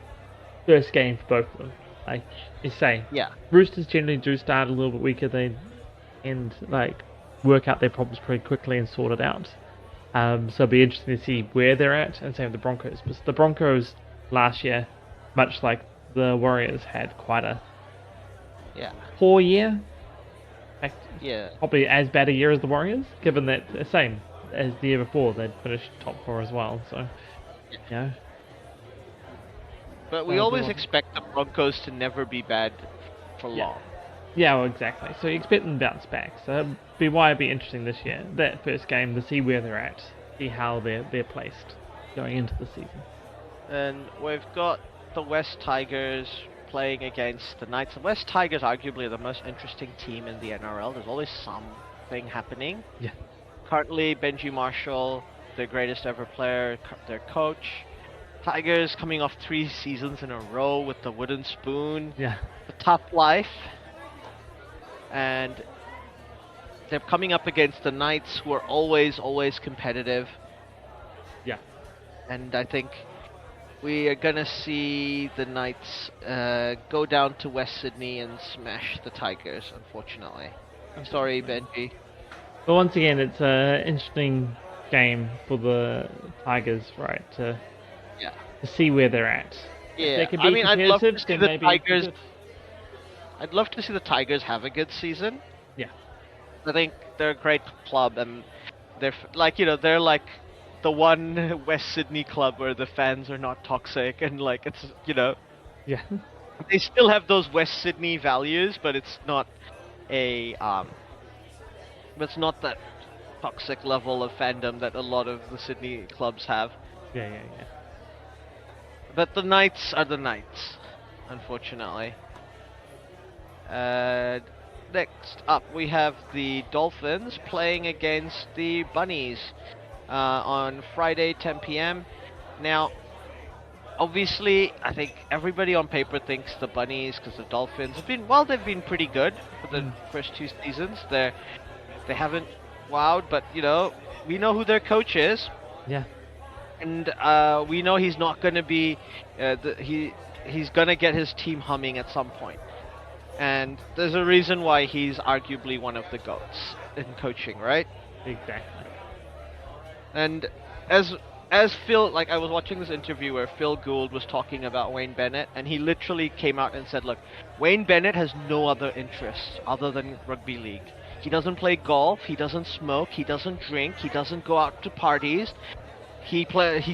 first game for both of them. Like you say. Yeah. Roosters generally do start a little bit weaker and work out their problems pretty quickly and sort it out. So it'll be interesting to see where they're at, and same with the Broncos. But the Broncos last year, much like the Warriors, had quite a poor year. In fact, probably as bad a year as the Warriors, given that same as the year before they'd finished top 4 as well. So, But we always expect the Broncos to never be bad for long. Yeah, well, exactly. So you expect them to bounce back. So it'd be interesting this year, that first game, to see where they're at, see how they're placed going into the season. And we've got the West Tigers playing against the Knights. The West Tigers arguably are the most interesting team in the NRL. There's always something happening. Yeah. Currently, Benji Marshall, their greatest ever player, their coach. Tigers coming off 3 seasons in a row with the wooden spoon, Yeah. the tough life, and they're coming up against the Knights, who are always competitive. Yeah. And I think we are gonna see the Knights go down to West Sydney and smash the Tigers, unfortunately. Sorry, Benji. But once again, it's an interesting game for the Tigers, right? Yeah. To see where they're at. If Yeah, they could I be mean, I'd love to competitive, see then the maybe Tigers. good. I'd love to see the Tigers have a good season. Yeah. I think they're a great club, and they're like, they're like the one West Sydney club where the fans are not toxic, and like it's, Yeah. they still have those West Sydney values, but it's not a it's not that toxic level of fandom that a lot of the Sydney clubs have. Yeah. But the Knights are the Knights, unfortunately. Next up, we have the Dolphins playing against the Bunnies on Friday, 10 p.m. Now, obviously, I think everybody on paper thinks the Bunnies, because the Dolphins have been, they've been pretty good for the first 2 seasons. They haven't wowed, but we know who their coach is. Yeah. And we know he's not going to be, he's going to get his team humming at some point. And there's a reason why he's arguably one of the GOATs in coaching, right? Exactly. And as Phil, like I was watching this interview where Phil Gould was talking about Wayne Bennett, and he literally came out and said, look, Wayne Bennett has no other interests other than rugby league. He doesn't play golf, he doesn't smoke, he doesn't drink, he doesn't go out to parties. He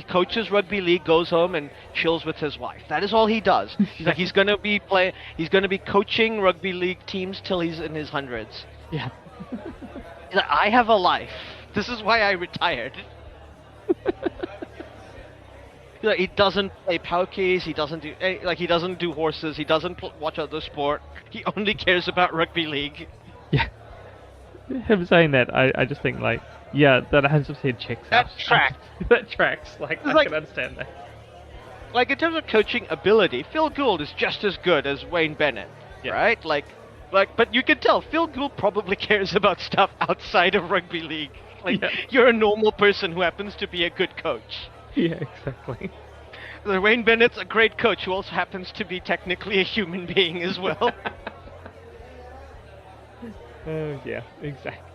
coaches rugby league, goes home and chills with his wife. That is all he does. He's like he's gonna be coaching rugby league teams till he's in his hundreds. Yeah. He's like, I have a life. This is why I retired. He doesn't play pokies. He doesn't do horses. He doesn't watch other sport. He only cares about rugby league. Yeah. Him saying that, I just think like, yeah, that 100% checks out. That tracks. That tracks. Like, I can understand that. Like, in terms of coaching ability, Phil Gould is just as good as Wayne Bennett, right? But you can tell Phil Gould probably cares about stuff outside of rugby league. Like, you're a normal person who happens to be a good coach. Yeah, exactly. Wayne Bennett's a great coach who also happens to be technically a human being as well. Yeah, exactly.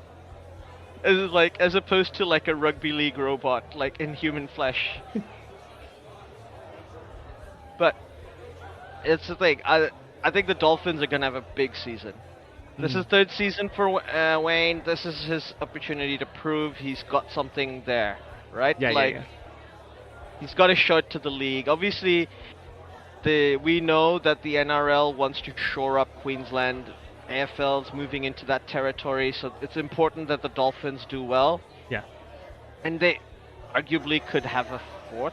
As opposed to like a rugby league robot, like in human flesh. But it's the thing. I think the Dolphins are gonna have a big season. This is third season for Wayne. This is his opportunity to prove he's got something there, right? Yeah. He's got to show it to the league. Obviously, we know that the NRL wants to shore up Queensland. AFL's moving into that territory, so it's important that the Dolphins do well. Yeah. And they arguably could have a fourth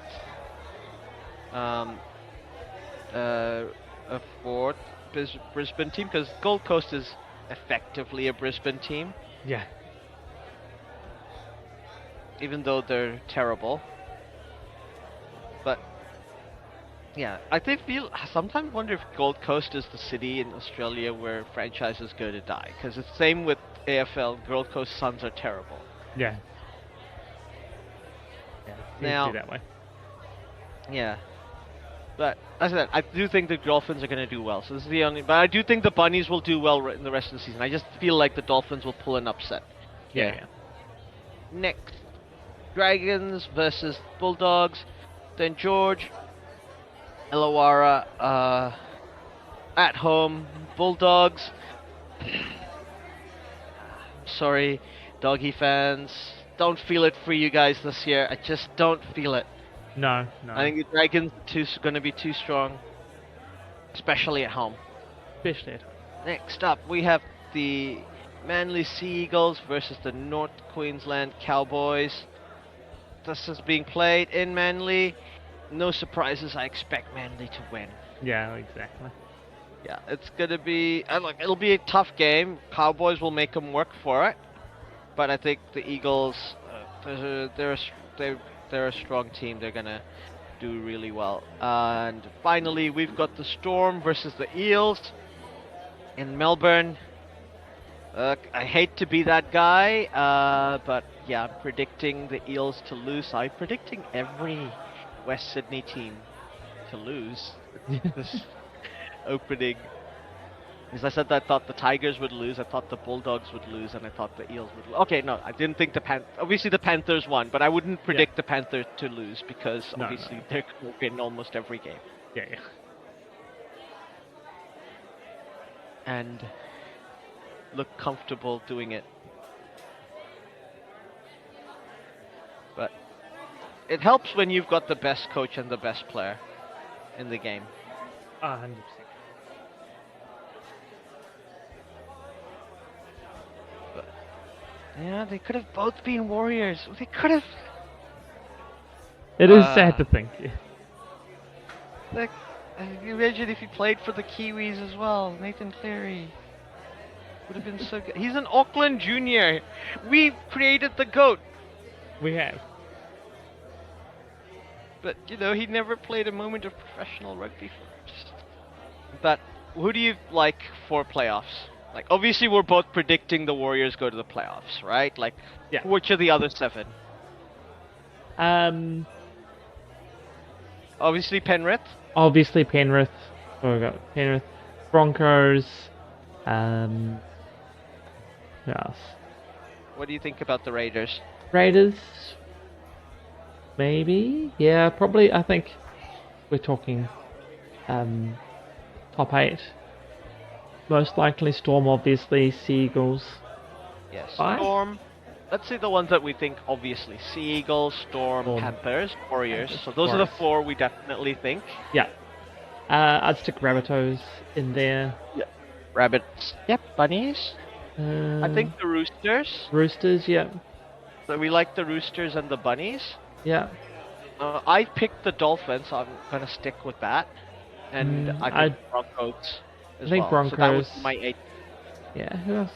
Brisbane team, because Gold Coast is effectively a Brisbane team. Yeah. Even though they're terrible. But yeah, I sometimes wonder if Gold Coast is the city in Australia where franchises go to die, because it's the same with AFL. Gold Coast Suns are terrible. Yeah. Yeah. Now, that way. Yeah. But as I said, I do think the Dolphins are going to do well. So this is the only. But I do think the Bunnies will do well in the rest of the season. I just feel like the Dolphins will pull an upset. Yeah. Next, Dragons versus Bulldogs. Then George, Illawarra, at home, Bulldogs. Sorry, doggy fans. Don't feel it for you guys this year. I just don't feel it. No. I think the Dragons are going to be too strong, especially at home. Next up, we have the Manly Sea Eagles versus the North Queensland Cowboys. This is being played in Manly. No surprises. I expect Manly to win. Yeah, exactly. Yeah, it's gonna be. It'll be a tough game. Cowboys will make them work for it. but I think the Eagles, they're a strong team. They're gonna do really well. And finally, we've got the Storm versus the Eels in Melbourne. I hate to be that guy, but yeah, I'm predicting the Eels to lose. I'm predicting every West Sydney team to lose this opening. Because I said that I thought the Tigers would lose, I thought the Bulldogs would lose, and I thought the Eels would lose. Okay, no, I didn't think obviously the Panthers won, but I wouldn't predict the Panthers to lose because obviously they're going to win almost every game. Yeah. And look comfortable doing it. But it helps when you've got the best coach and the best player in the game. 100%. But yeah, they could have both been Warriors. They could have. It is sad to think. Yeah. Like, you imagine if he played for the Kiwis as well, Nathan Cleary. Would have been so good. He's an Auckland junior. We created the GOAT. We have. But, you know, he never played a moment of professional rugby first. But who do you like for playoffs? Like, obviously we're both predicting the Warriors go to the playoffs, right? Like, yeah. Which are the other 7? Obviously Penrith. Obviously Penrith. Oh, we got Penrith. Broncos. Who else? What do you think about the Raiders? Raiders. Maybe. Yeah, probably. I think we're talking top 8. Most likely Storm, obviously. Seagulls. Yes. 5? Storm. Let's say the ones that we think, obviously. Sea Eagles, Storm, Panthers, Warriors. So those are the 4 we definitely think. Yeah. I'd stick Rabbitohs in there. Yep. Rabbits. Yep. Bunnies. I think the Roosters. Roosters, yeah. So we like the Roosters and the Bunnies. Yeah. I picked the Dolphins, so I'm going to stick with that. And I think Broncos as well. Broncos. So that was my 8. Yeah, who else?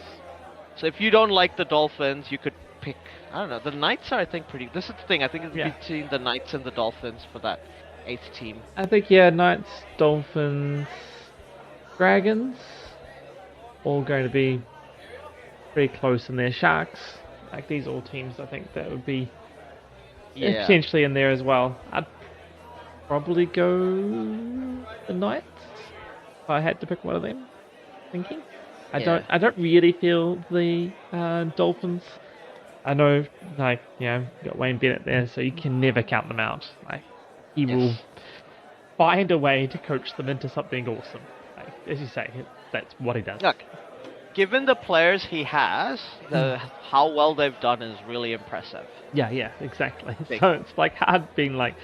So if you don't like the Dolphins, you could pick, I don't know, the Knights are, I think, pretty... This is the thing, I think it's between the Knights and the Dolphins for that 8th team. I think, yeah, Knights, Dolphins, Dragons, all going to be pretty close in there. Sharks, like these all teams, I think that would be potentially in there as well. I'd probably go the Knights if I had to pick one of them. Thinking, I don't really feel the Dolphins. I know, like, you know, you got Wayne Bennett there, so you can never count them out. Like, he will find a way to coach them into something awesome. Like, as you say, that's what he does. Look, given the players he has, how well they've done is really impressive. Yeah, exactly. So it's like hard being like,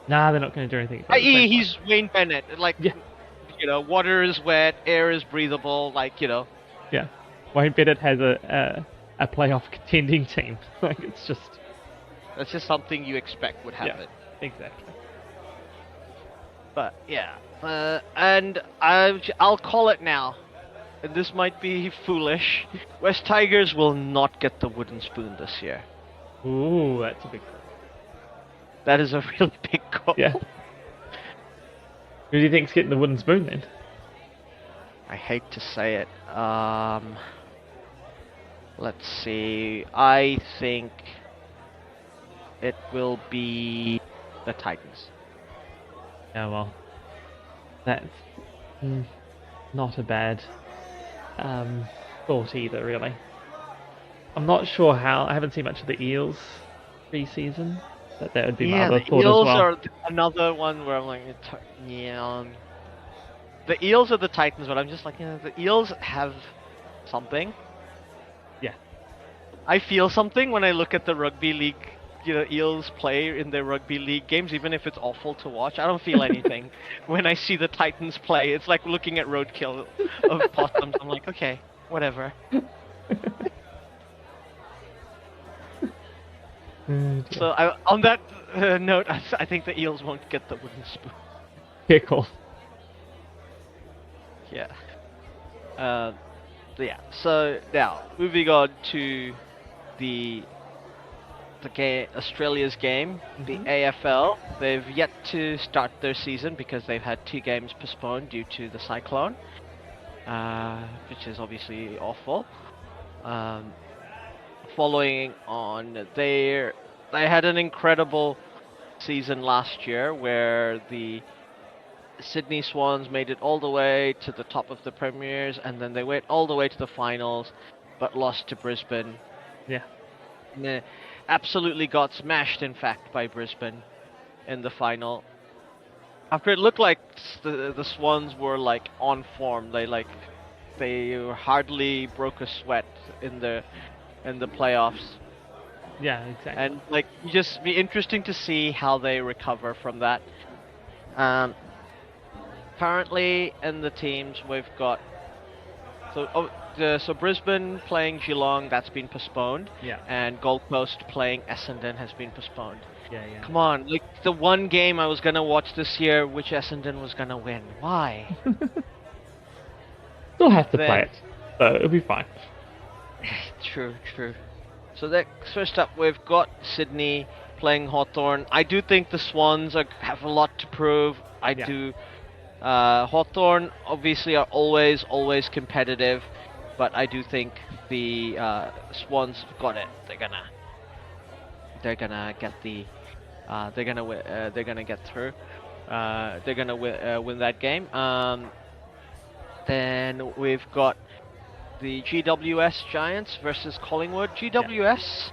nah, they're not going to do anything. He's Wayne Bennett. Like, you know, water is wet, air is breathable. Like, you know. Yeah, Wayne Bennett has a playoff contending team. Like, it's just. That's just something you expect would happen. Yeah, exactly. But yeah, and I'll call it now. And this might be foolish. West Tigers will not get the wooden spoon this year. Ooh, that's a big call. That is a really big call. Yeah. Who do you think's getting the wooden spoon then? I hate to say it. Let's see. I think it will be the Titans. Yeah, well, that's not a bad thought either, really. I'm not sure how. I haven't seen much of the Eels pre-season. That would be my other thought as well. The Eels are another one where I'm like, the Eels are the Titans, but I'm just like, the Eels have something. Yeah. I feel something when I look at the Rugby League, Eels play in their Rugby League games, even if it's awful to watch. I don't feel anything when I see the Titans play. It's like looking at roadkill of possums. I'm like, okay, whatever. So on that note, I think the Eels won't get the wooden spoon. Pickle. Yeah. Yeah. So now moving on to the game, Australia's game, the Mhm. AFL. They've yet to start their season because they've had 2 games postponed due to the cyclone, which is obviously awful. Um, Following on, they had an incredible season last year where the Sydney Swans made it all the way to the top of the Premiers, and then they went all the way to the finals, but lost to Brisbane. Yeah. Nah, absolutely got smashed, in fact, by Brisbane in the final. After it looked like the Swans were like on form, they hardly broke a sweat in the playoffs, Yeah, exactly. and like just be interesting to see how they recover from that. Um, Currently in the teams we've got so Brisbane playing Geelong, that's been postponed, Yeah. and Gold Coast playing Essendon has been postponed. Yeah, yeah. Come on, like the one game I was gonna watch this year, which Essendon was gonna win. Why? Still have to Then play it, so it'll be fine. true, true. So next, first up, we've got Sydney playing Hawthorn. I do think the Swans have a lot to prove. I Yeah. do. Hawthorn obviously are always competitive, but I do think the Swans got it. They're gonna get the they're gonna get through. They're gonna win that game. Then we've got the GWS Giants versus Collingwood. GWS.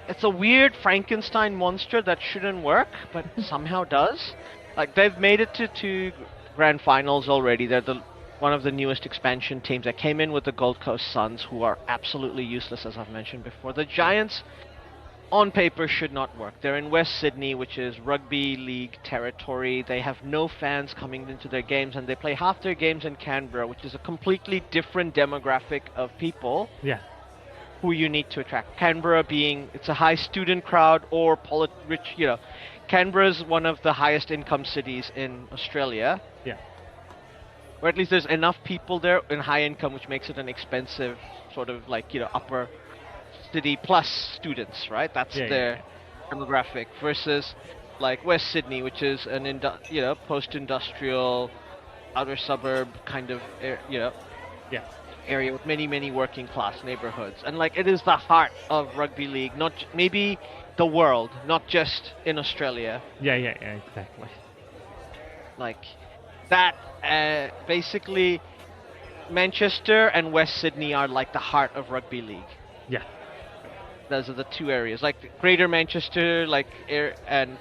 It's a weird Frankenstein monster that shouldn't work, but somehow does. Like they've made it to 2 grand finals already. They're one of the newest expansion teams that came in with the Gold Coast Suns, who are absolutely useless, as I've mentioned before. The Giants, on paper, should not work. They're in West Sydney, which is Rugby League territory. They have no fans coming into their games, and they play half their games in Canberra, which is a completely different demographic of people Yeah. who you need to attract. Canberra being, it's a high student crowd or rich, Canberra's one of the highest income cities in Australia, Yeah. or at least there's enough people there in high income, which makes it an expensive sort of like, upper city plus students, right? That's Yeah, their demographic versus like West Sydney, which is an post-industrial outer suburb kind of, Yeah. area with many working class neighborhoods, and like it is the heart of rugby league, not maybe the world, not just in Australia. Yeah, exactly. Like that, basically, Manchester and West Sydney are like the heart of rugby league. Yeah. Those are the 2 areas, like Greater Manchester, and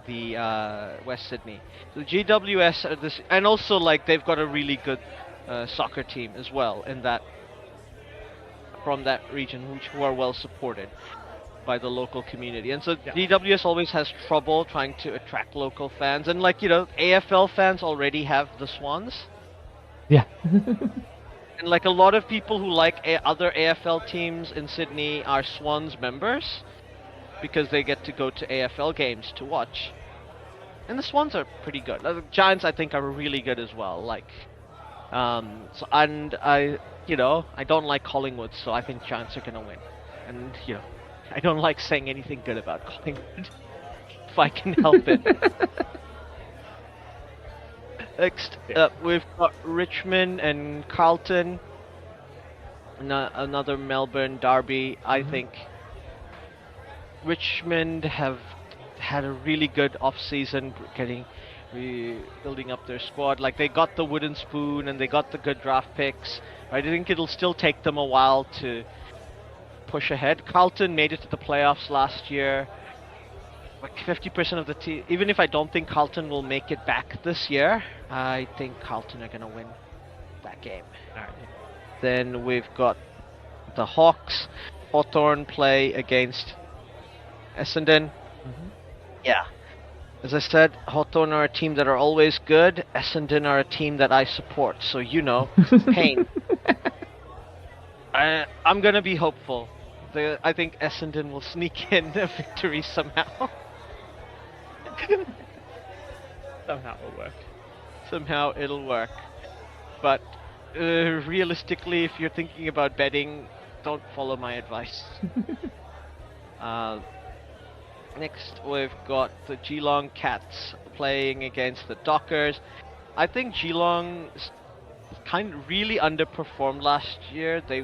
the West Sydney. The GWS are this, and also like they've got a really good soccer team as well in that from that region, who are well supported by the local community. And so Yeah. GWS always has trouble trying to attract local fans, and like AFL fans already have the Swans, Yeah. and like a lot of people who like other AFL teams in Sydney are Swans members because they get to go to AFL games to watch. And the Swans are pretty good. The Giants, I think, are really good as well. Like, so, and I don't like Collingwood, so I think Giants are gonna win. And I don't like saying anything good about Collingwood if I can help it. Next up, we've got Richmond and Carlton. Another Melbourne derby. I think Richmond have had a really good off-season, building up their squad. Like they got the wooden spoon and they got the good draft picks. I think it'll still take them a while to push ahead. Carlton made it to the playoffs last year. Like 50% of the team, even if I don't think Carlton will make it back this year, I think Carlton are gonna win that game. Alright. Then we've got the Hawks. Hawthorn play against Essendon. Yeah. As I said, Hawthorn are a team that are always good. Essendon are a team that I support. So pain. I'm gonna be hopeful. I think Essendon will sneak in a victory somehow. Somehow it'll work. Somehow it'll work. But realistically, if you're thinking about betting, don't follow my advice. Next, we've got the Geelong Cats playing against the Dockers. I think Geelong kind of really underperformed last year. They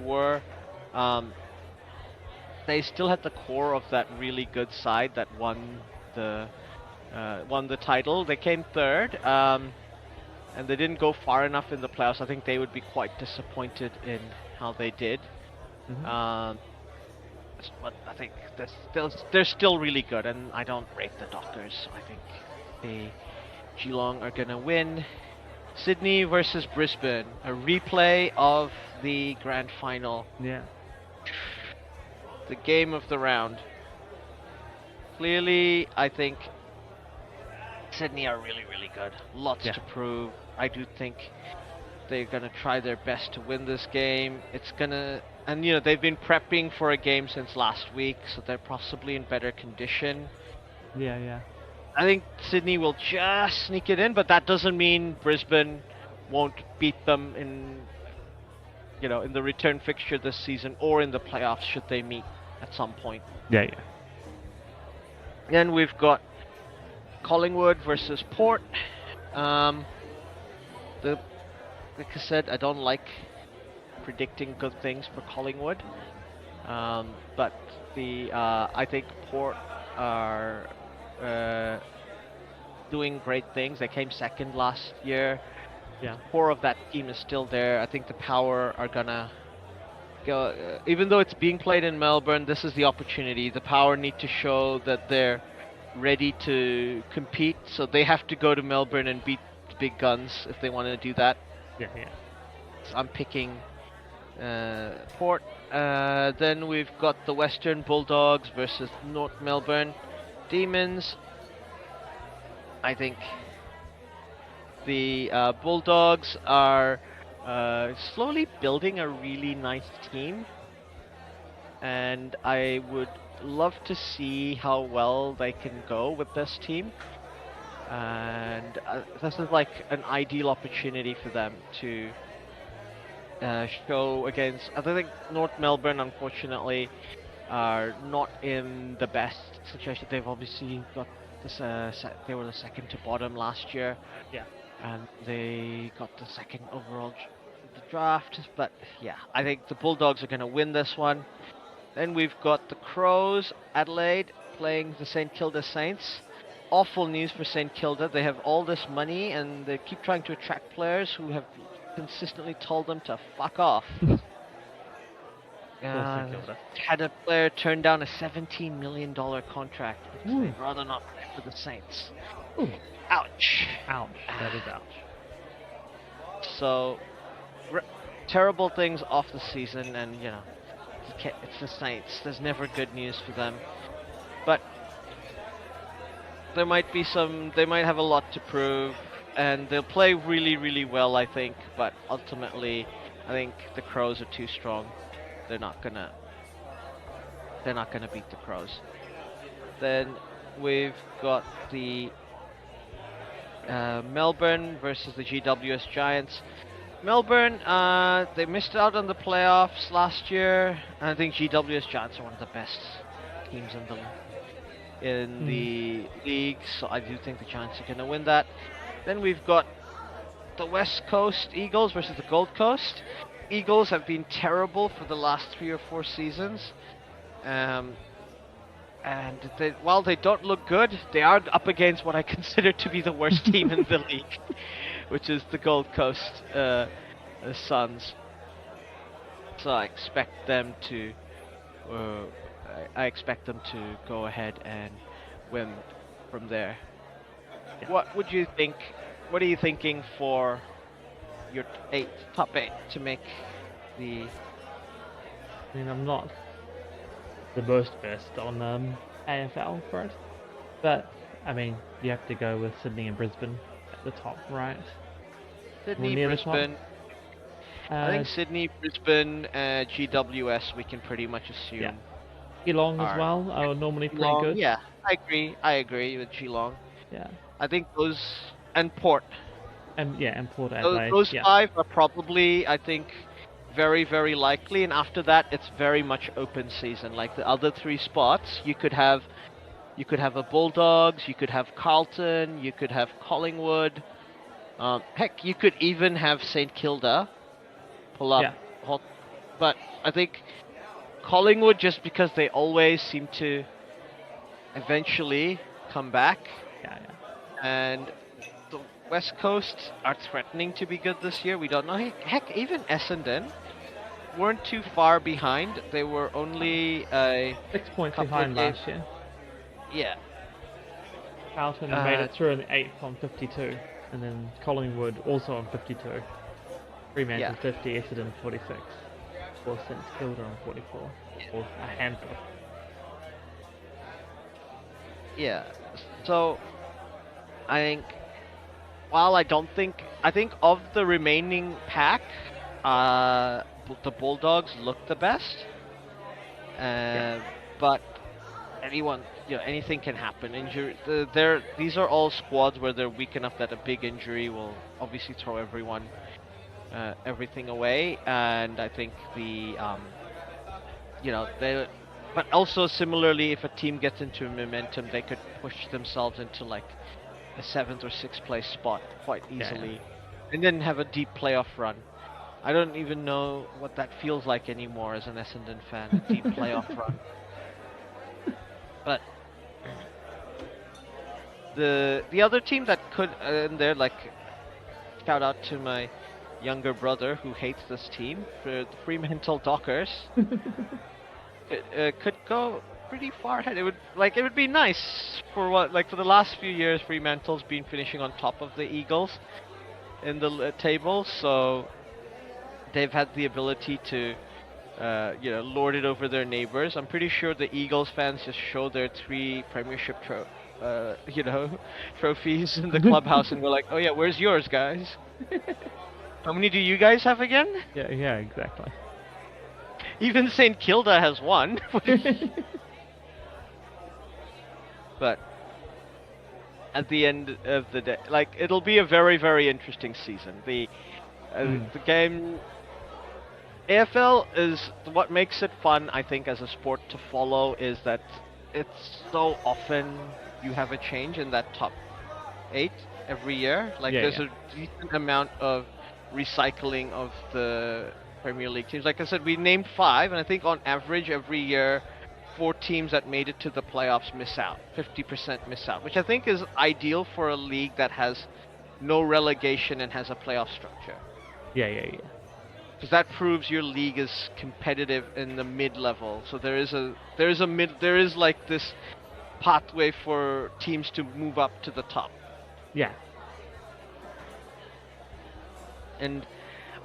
still had the core of that really good side that won the title. They came third, and they didn't go far enough in the playoffs. I think they would be quite disappointed in how they did. But I think they're still really good, and I don't rate the Dockers. I think the Geelong are gonna win. Sydney versus Brisbane, a replay of the grand final. Yeah. The game of the round. Clearly, I think Sydney are really, really good. Lots to prove. I do think they're going to try their best to win this game. And they've been prepping for a game since last week, so they're possibly in better condition. Yeah. I think Sydney will just sneak it in, but that doesn't mean Brisbane won't beat them in the return fixture this season or in the playoffs should they meet at some point. Yeah. Then we've got Collingwood versus Port. Like I said, I don't like predicting good things for Collingwood, but I think Port are doing great things. They came second last year. Yeah. Core of that team is still there. I think the Power are gonna go. Even though it's being played in Melbourne, this is the opportunity. The Power need to show that they're ready to compete, so they have to go to Melbourne and beat the big guns if they want to do that. Yeah. So I'm picking Port. Then we've got the Western Bulldogs versus North Melbourne Demons. I think the Bulldogs are slowly building a really nice team, and I would love to see how well they can go with this team. And this is like an ideal opportunity for them to show against. I think North Melbourne, unfortunately, are not in the best situation. They've obviously got this. They were the second to bottom last year. Yeah. And they got the second overall the draft. But yeah, I think the Bulldogs are going to win this one. Then we've got the Crows, Adelaide, playing the St Kilda Saints. Awful news for St Kilda. They have all this money and they keep trying to attract players who have consistently told them to fuck off. Had a player turn down a $17 million contract. They'd rather not play for the Saints. Ooh. Ouch. That is ouch. So, terrible things off the season, and it's the Saints. There's never good news for them. But there might be they might have a lot to prove, and they'll play really, really well, I think. But ultimately, I think the Crows are too strong. They're not gonna beat the Crows. Then we've got the Melbourne versus the GWS Giants. Melbourne, they missed out on the playoffs last year. And I think GWS Giants are one of the best teams in the league, so I do think the Giants are going to win that. Then we've got the West Coast Eagles versus the Gold Coast. Eagles have been terrible for the last 3 or 4 seasons. And while they don't look good, they are up against what I consider to be the worst team in the league, which is the Gold Coast Suns. So I expect them to go ahead and win from there. Yeah. What would you think? What are you thinking for your top 8 to make the? I mean, I'm not the most versed on AFL for it, but I mean, you have to go with Sydney and Brisbane at the top, right? Sydney, Brisbane. I think Sydney, Brisbane, GWS. We can pretty much assume. Yeah. Geelong as well are normally pretty good. Yeah, I agree with Geelong. Yeah. I think those and Port. And Port Adelaide. Those 5 are probably, I think, very, very likely, and after that, it's very much open season. Like the other three spots, you could have a Bulldogs, you could have Carlton, you could have Collingwood. Heck, you could even have St Kilda pull up. Yeah. But I think Collingwood, just because they always seem to eventually come back, Yeah, yeah. and the West Coast are threatening to be good this year. We don't know. Heck, even Essendon weren't too far behind. They were only a 6 points couple behind of games. last year. Yeah. Carlton made it through in the 8th on 52, and then Collingwood also on 52. Fremantle 50, Essendon 46, or St Kilda on 44, or a handful. Yeah. So I think, while I think of the remaining pack, the Bulldogs look the best. But anything can happen. These are all squads where they're weak enough that a big injury will obviously throw everything away. And I think but also similarly, if a team gets into momentum, they could push themselves into like a 7th or 6th place spot quite easily, and then have a deep playoff run. I don't even know what that feels like anymore as an Essendon fan, a deep playoff run. But the other team that could, and they're like, shout out to my younger brother who hates this team, for the Fremantle Dockers, could go pretty far ahead. It would be nice for the last few years Fremantle's been finishing on top of the Eagles in the table, so they've had the ability to lord it over their neighbors. I'm pretty sure the Eagles fans just show their 3 premiership trophies in the clubhouse and we're like, oh yeah, where's yours, guys? How many do you guys have again? Yeah, exactly. Even St Kilda has one. But at the end of the day, it'll be a very, very interesting season. The game, AFL is what makes it fun, I think, as a sport to follow, is that it's so often you have a change in that top 8 every year. There's a decent amount of recycling of the Premier League teams. Like I said, we named 5, and I think on average every year 4 teams that made it to the playoffs miss out. 50% miss out, which I think is ideal for a league that has no relegation and has a playoff structure. Yeah. Because that proves your league is competitive in the mid-level. So there is like this pathway for teams to move up to the top. Yeah. And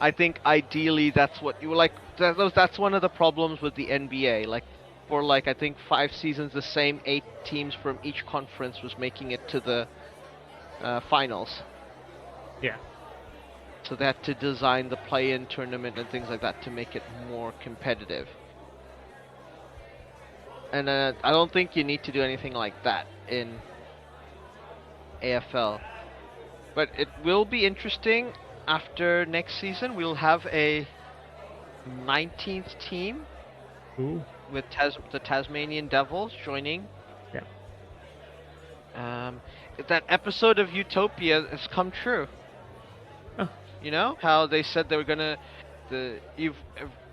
I think ideally that's what you like. That's one of the problems with the NBA. I think 5 seasons, the same 8 teams from each conference was making it to the finals. Yeah. So they had to design the play-in tournament and things like that to make it more competitive. And I don't think you need to do anything like that in AFL. But it will be interesting. After next season, we'll have a 19th team. Ooh. With the Tasmanian Devils joining. Yeah. That episode of Utopia has come true. Oh. You know how they said they were gonna.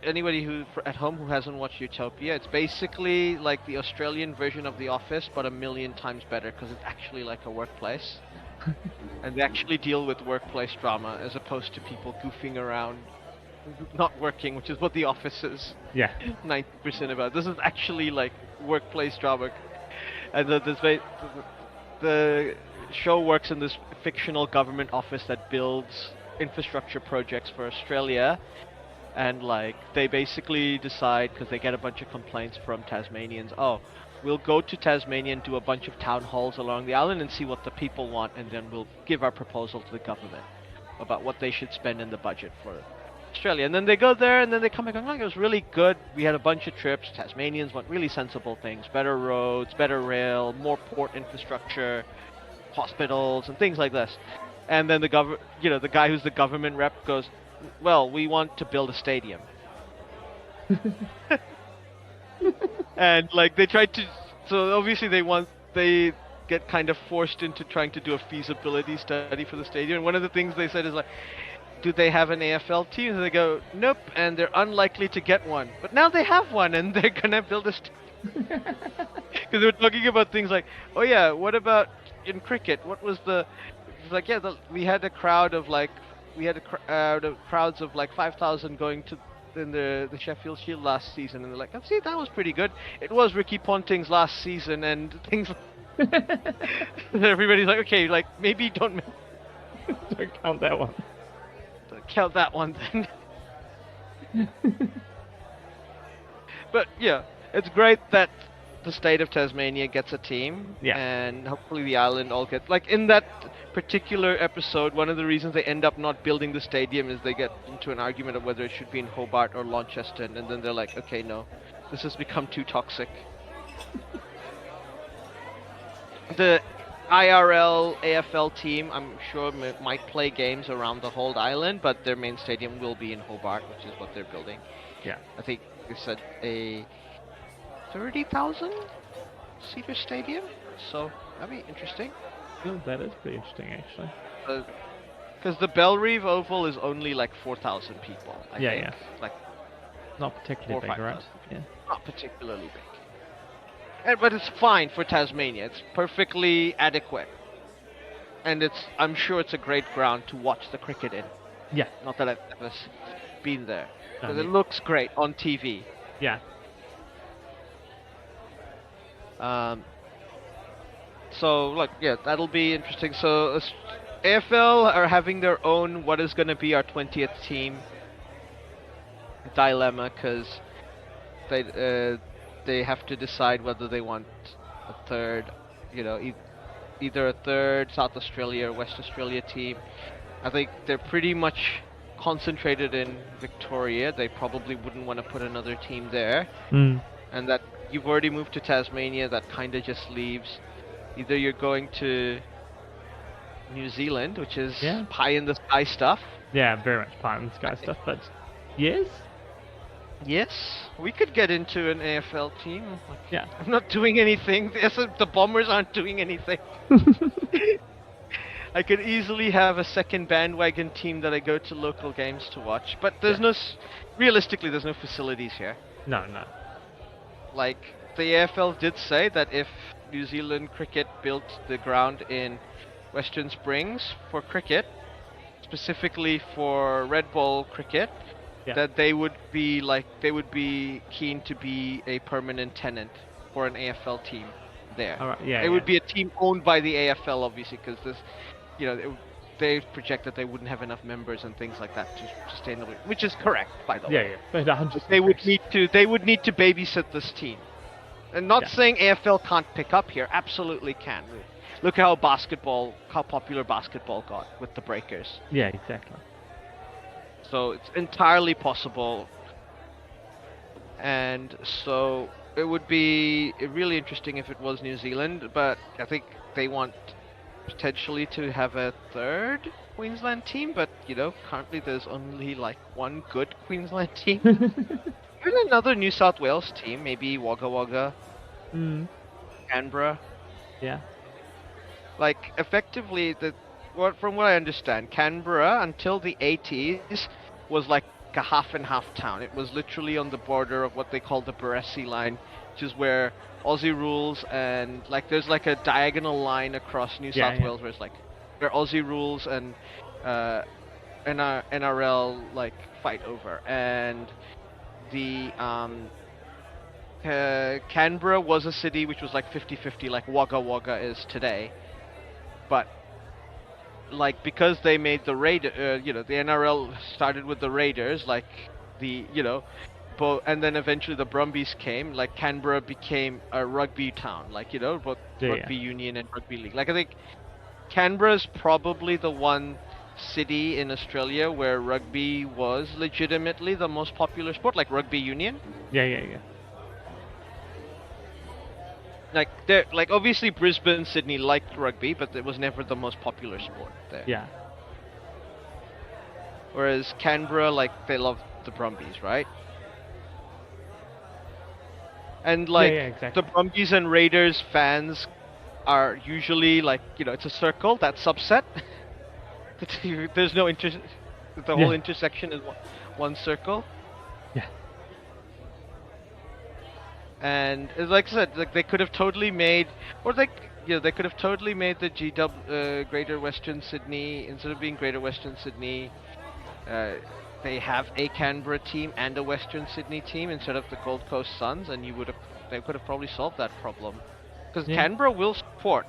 Anybody who at home who hasn't watched Utopia, it's basically like the Australian version of The Office, but a million times better because it's actually like a workplace. And they actually deal with workplace drama as opposed to people goofing around, not working, which is what The Office is. Yeah. 90% about. This is actually like workplace drama, and the show works in this fictional government office that builds infrastructure projects for Australia, and they basically decide, because they get a bunch of complaints from Tasmanians, we'll go to Tasmania and do a bunch of town halls along the island and see what the people want, and then we'll give our proposal to the government about what they should spend in the budget for Australia. And then they go there, and then they come back going, it was really good. We had a bunch of trips. Tasmanians want really sensible things: better roads, better rail, more port infrastructure, hospitals, and things like this. And then the guy who's the government rep goes, well, we want to build a stadium. And like they tried to, so obviously they get kind of forced into trying to do a feasibility study for the stadium. And one of the things they said is like, do they have an AFL team? And they go, nope, and they're unlikely to get one. But now they have one, and they're gonna build a stadium. Because they were talking about things like, oh yeah, what about in cricket? What was the? It's like, yeah, we had a crowd of like, crowds of like 5,000 going to in the Sheffield Shield last season, and they're like, oh, see, that was pretty good. It was Ricky Ponting's last season, and things. And everybody's like, okay, like maybe don't count that one. Don't count that one then. But yeah, it's great that the state of Tasmania gets a team, Yeah. and hopefully the island all get like in that particular episode. One of the reasons they end up not building the stadium is they get into an argument of whether it should be in Hobart or Launceston, and then they're like, okay, no, this has become too toxic. The IRL AFL team, I'm sure, might play games around the whole island, but their main stadium will be in Hobart, which is what they're building. Yeah. I think they said a 30,000 seater stadium, so that'd be interesting. Oh, that is pretty interesting, actually. Because the Bellerive Oval is only like 4,000 people. I think. Yeah. Like not particularly big, right? Yeah. Not particularly big. But it's fine for Tasmania. It's perfectly adequate. And I'm sure it's a great ground to watch the cricket in. Yeah. Not that I've ever been there. Because it Yeah. looks great on TV. Yeah. So, like, yeah, that'll be interesting. So, AFL are having their own, what is going to be our 20th team dilemma, because they have to decide whether they want a third, either a third South Australia or West Australia team. I think they're pretty much concentrated in Victoria. They probably wouldn't want to put another team there. And that you've already moved to Tasmania, that kind of just leaves either you're going to New Zealand, which is pie in the sky stuff. Yeah, very much pie in the sky stuff, but yes. Yes, we could get into an AFL team. Yeah. I'm not doing anything. The Bombers aren't doing anything. I could easily have a second bandwagon team that I go to local games to watch, but there's realistically, there's no facilities here. No. Like, the AFL did say that if New Zealand Cricket built the ground in Western Springs for cricket, specifically for red ball cricket, that they would be keen to be a permanent tenant for an AFL team there. All right, it would be a team owned by the AFL, obviously, because they project that they wouldn't have enough members and things like that to sustain the league, which is correct, by the way. But they would need to babysit this team. And not saying AFL can't pick up here, absolutely can. Look how popular basketball got with the Breakers. Yeah, exactly. So it's entirely possible. And so it would be really interesting if it was New Zealand, but I think they want potentially to have a third Queensland team, but currently there's only like one good Queensland team. Even another New South Wales team, maybe Wagga Wagga, Canberra. Yeah. Like, effectively, from what I understand, Canberra, until the 80s, was like a half and half town. It was literally on the border of what they call the Barassi line, which is where Aussie rules and, like, there's like a diagonal line across New South Wales where it's like, where Aussie rules and NRL, like, fight over. And the Canberra was a city which was like 50-50, like Wagga Wagga is today. But like, because they made the the NRL started with the Raiders, like and then eventually the Brumbies came. Like, Canberra became a rugby town, like both Rugby Union and Rugby League. Like, I think Canberra's probably the one city in Australia where rugby was legitimately the most popular sport, like Rugby Union. Yeah. Like obviously Brisbane, Sydney liked rugby, but it was never the most popular sport there. Yeah. Whereas Canberra, like, they love the Brumbies, right? And Yeah, like yeah, the exactly. Brumbies and Raiders fans are usually like, it's a circle, that subset. There's no inter. The whole Yeah, intersection is one circle. yeah, And like I said, like they could have totally made, or they could have totally made the GW Greater Western Sydney, instead of being Greater Western Sydney, uh, they have a Canberra team and a Western Sydney team instead of the Gold Coast Suns, and they could have probably solved that problem. Because yeah, Canberra will support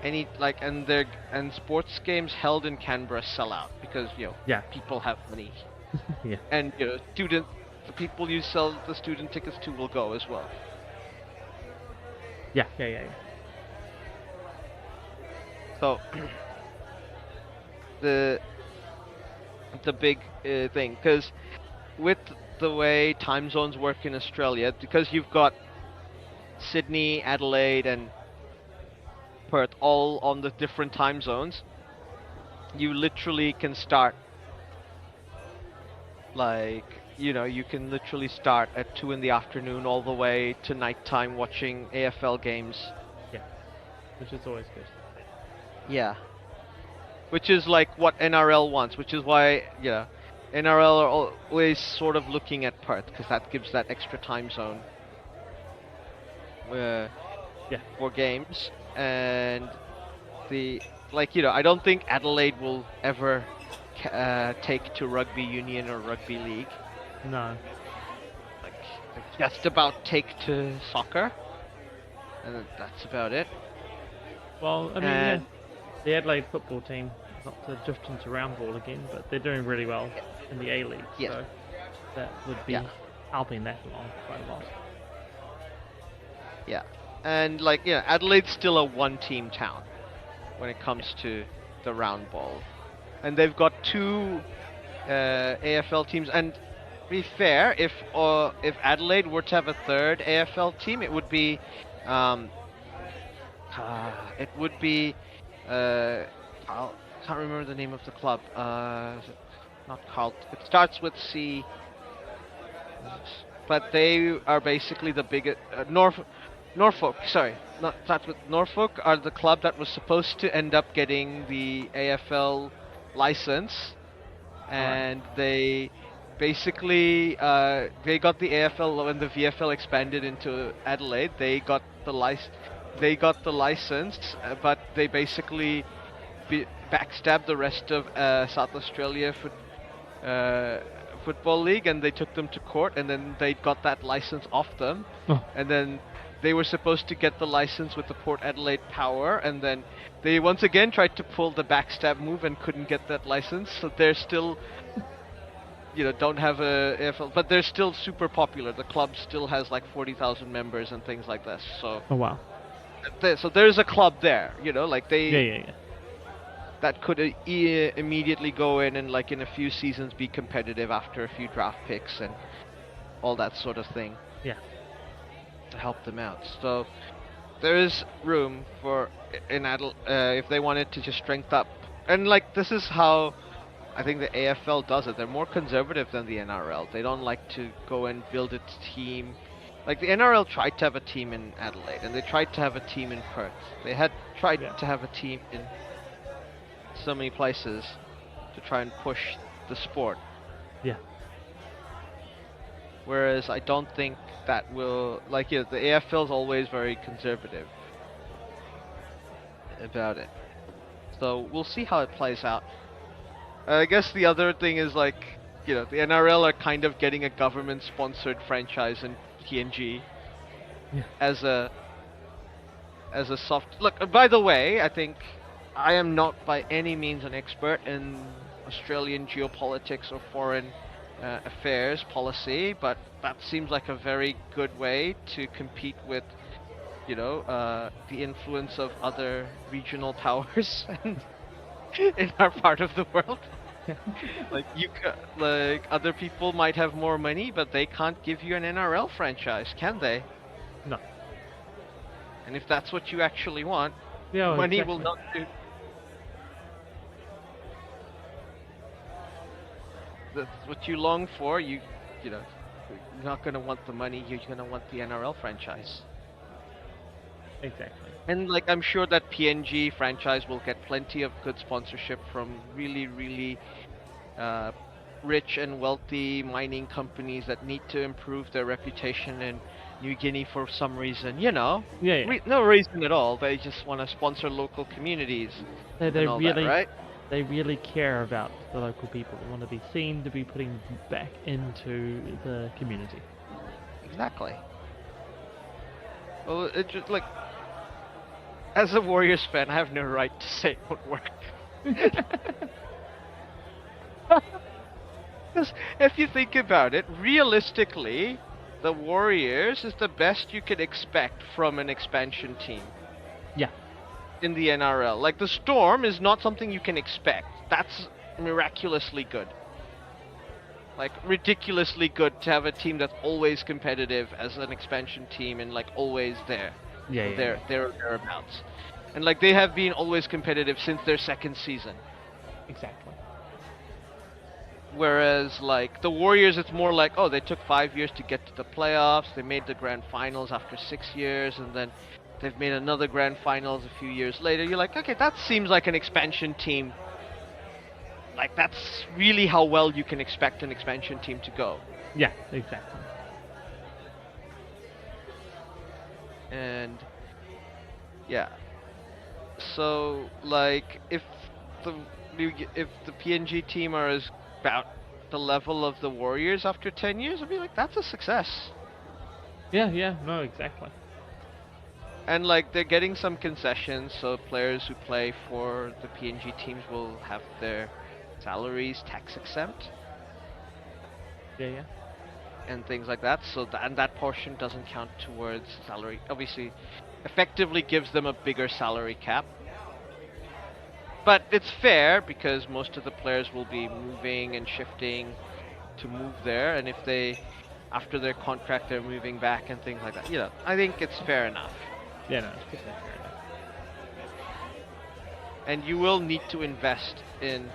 any, like, and sports games held in Canberra sell out because yeah, people have money, yeah, and the people you sell the student tickets to will go as well. yeah, yeah, yeah, yeah. So the the big thing, because with the way time zones work in Australia, because you've got Sydney, Adelaide, and Perth all on the different time zones, you literally can start, like, you can literally start at 2 in the afternoon all the way to nighttime watching AFL games. Yeah, which is always good. Yeah. Which is like what NRL wants, which is why, NRL are always sort of looking at Perth, because that gives that extra time zone uh, Yeah, for games. And the, like, I don't think Adelaide will ever take to Rugby Union or Rugby League. no. Like, just about take to soccer, and that's about it. Well, I mean, yeah, And the Adelaide football team, not to drift into round ball again, but they're doing really well in the A League, yes, so that would be yeah, helping that along quite a lot. yeah, and like, Adelaide's still a one-team town when it Yeah, comes to the round ball, and they've got two AFL teams. And to be fair, if Adelaide were to have a third AFL team, um, it would be I can't remember the name of the club. Is it not Carl? It starts with C, but they are basically the biggest. Norfolk, sorry, not starts with Norfolk, are the club that was supposed to end up getting the AFL license, all right. and they basically they got the AFL when the VFL expanded into Adelaide. They got the license, but they basically backstabbed the rest of South Australia uh, football league, and they took them to court, and then they got that license off them, Oh, and then they were supposed to get the license with the Port Adelaide Power, and then they once again tried to pull the backstab move and couldn't get that license. So they're still, don't have a AFL, but they're still super popular. The club still has like 40,000 members and things like this. So oh wow. so there's a club there, like Yeah, they yeah, yeah. that could immediately go in and, like, in a few seasons be competitive after a few draft picks and all that sort of thing Yeah, to help them out. So there is room for if they wanted to just strength up. And like, this is how I think the AFL does it. They're more conservative than the NRL. They don't like to go and build a team. Like, the NRL tried to have a team in Adelaide, and they tried to have a team in Perth. They had tried yeah, to have a team in so many places to try and push the sport. yeah, Whereas I don't think that will, like, the AFL is always very conservative about it. So we'll see how it plays out. I guess the other thing is, like, the NRL are kind of getting a government-sponsored franchise in PNG yeah. as a soft look. By the way, I think I am not by any means an expert in Australian geopolitics or foreign affairs policy, but that seems like a very good way to compete with, the influence of other regional powers in our part of the world. Like, like, other people might have more money, but they can't give you an NRL franchise, can they? No. And if that's what you actually want, Yeah, well, money will exactly. not do. that's what you long for. You know, you're not gonna want the money. You're gonna want the NRL franchise. Exactly. And like I'm sure that PNG franchise will get plenty of good sponsorship from really, really uh, rich and wealthy mining companies that need to improve their reputation in New Guinea for some reason. Yeah, yeah. No reason at all. They just want to sponsor local communities They and all that, really right? they really care about the local people. They want to be seen to be putting back into the community. Exactly. Well, it just like as a Warriors fan, I have no right to say it won't work. Because if you think about it, realistically, the Warriors is the best you could expect from an expansion team Yeah. in the NRL. Like the Storm is not something you can expect. That's miraculously good. Like ridiculously good to have a team that's always competitive as an expansion team and like always there. Yeah, Or yeah, yeah. thereabouts. And like they have been always competitive since their second season. Exactly. Whereas like the Warriors, it's more like, oh, they took 5 years to get to the playoffs. They made the grand finals after 6 years, and then they've made another grand finals a few years later. You're like, okay, that seems like an expansion team. Like that's really how well you can expect an expansion team to go. Yeah, exactly. And yeah, so like the if the PNG team are as about the level of the Warriors after 10 years, I'd be like, that's a success. Yeah, yeah, no, exactly. And like they're getting some concessions, so players who play for the PNG teams will have their salaries tax exempt Yeah, yeah. and things like that. So and that portion doesn't count towards salary. Obviously, effectively gives them a bigger salary cap. But it's fair because most of the players will be moving and shifting to move there, and if they after their contract they're moving back and things like that. I think it's fair enough. Yeah, no, it's fair enough. And you will need to invest in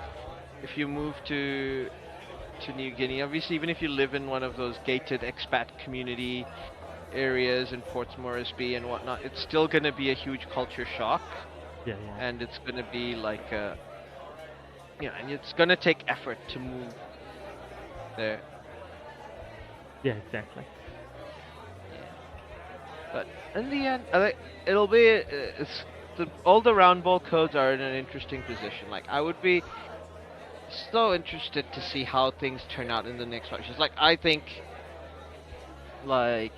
if you move to New Guinea. Obviously, even if you live in one of those gated expat community areas in Port Moresby and whatnot, it's still going to be a huge culture shock, Yeah, yeah. and it's going to be like and it's going to take effort to move there. Yeah, exactly. But in the end, I think it'll be all the round ball codes are in an interesting position. Like I would be so interested to see how things turn out in the next matches. Like I think, like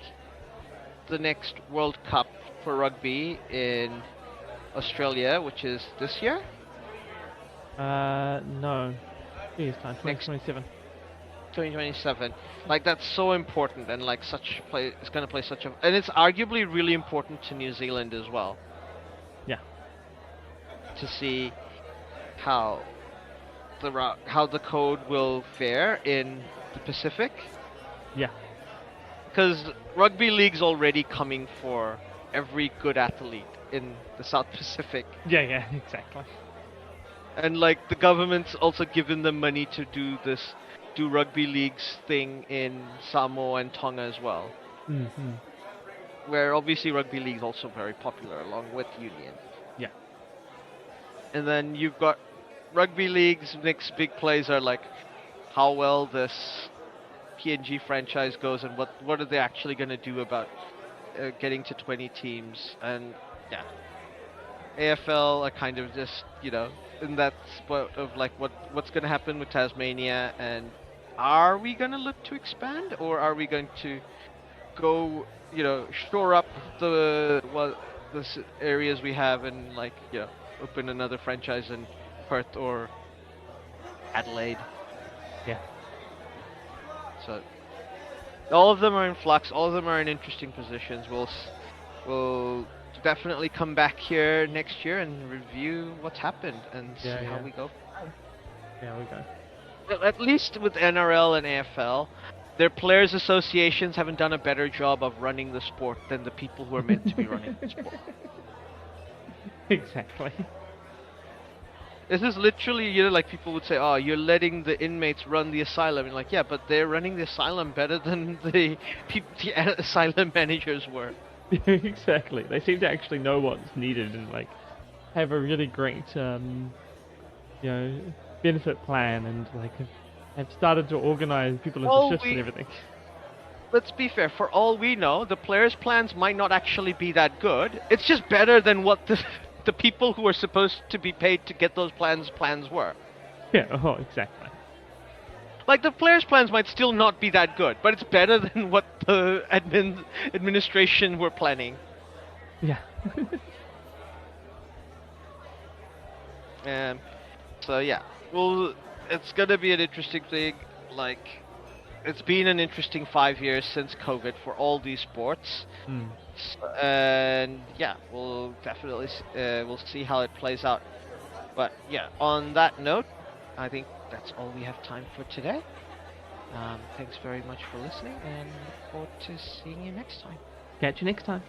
the next World Cup for rugby in Australia, which is this year, No. Years time, Next- 2027. 2027. Like that's so important, and like such play, it's gonna play such a, and it's arguably really important to New Zealand as well Yeah. to see how how the code will fare in the Pacific. Yeah. Because rugby league's already coming for every good athlete in the South Pacific, Yeah, yeah, exactly. and like the government's also given them money to do rugby league's thing in Samoa and Tonga as well, Mm-hmm. where obviously rugby league's also very popular along with Union. Yeah. And then you've got rugby league's next big plays are like how well this PNG franchise goes and what are they actually going to do about getting to 20 teams. And yeah, AFL are kind of just in that spot of like what's going to happen with Tasmania, and are we going to look to expand, or are we going to go shore up the areas we have and like open another franchise in Perth or Adelaide. Yeah. So all of them are in flux. All of them are in interesting positions. We'll definitely come back here next year and review what's happened and see how we go. There we go. Well, at least with NRL and AFL, their players' associations haven't done a better job of running the sport than the people who are meant to be running the sport. Exactly. This is literally, like people would say, oh, you're letting the inmates run the asylum. And like, yeah, but they're running the asylum better than the asylum managers were. Exactly. They seem to actually know what's needed and like have a really great, benefit plan and like have started to organize people into shifts and everything. Let's be fair. For all we know, the players' plans might not actually be that good. It's just better than what the people who are supposed to be paid to get those plans were. Yeah. Oh, exactly. Like, the players' plans might still not be that good, but it's better than what the administration were planning. Yeah. So yeah, well, it's gonna be an interesting thing. Like, it's been an interesting 5 years since COVID for all these sports. And yeah, we'll definitely we'll see how it plays out. But yeah, on that note, I think that's all we have time for today. Thanks very much for listening, and look forward to seeing you next time. Catch you next time.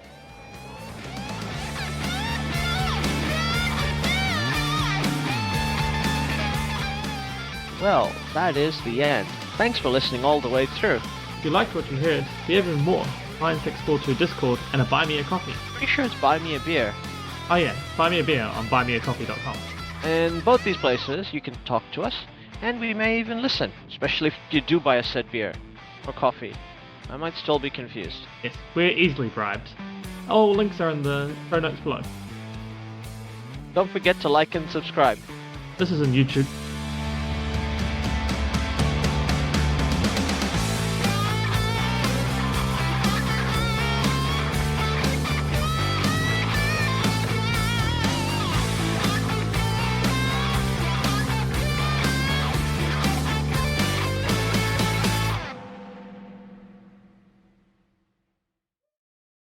Well, that is the end. Thanks for listening all the way through. If you liked what you heard, we have even more. 9642 Discord and a Buy Me a Coffee. Pretty sure it's Buy Me a Beer. Oh yeah, buy me a beer on buymeacoffee.com. In both these places, you can talk to us, and we may even listen, especially if you do buy a said beer or coffee. I might still be confused. Yes, we're easily bribed. All links are in the show notes below. Don't forget to like and subscribe. This is on YouTube.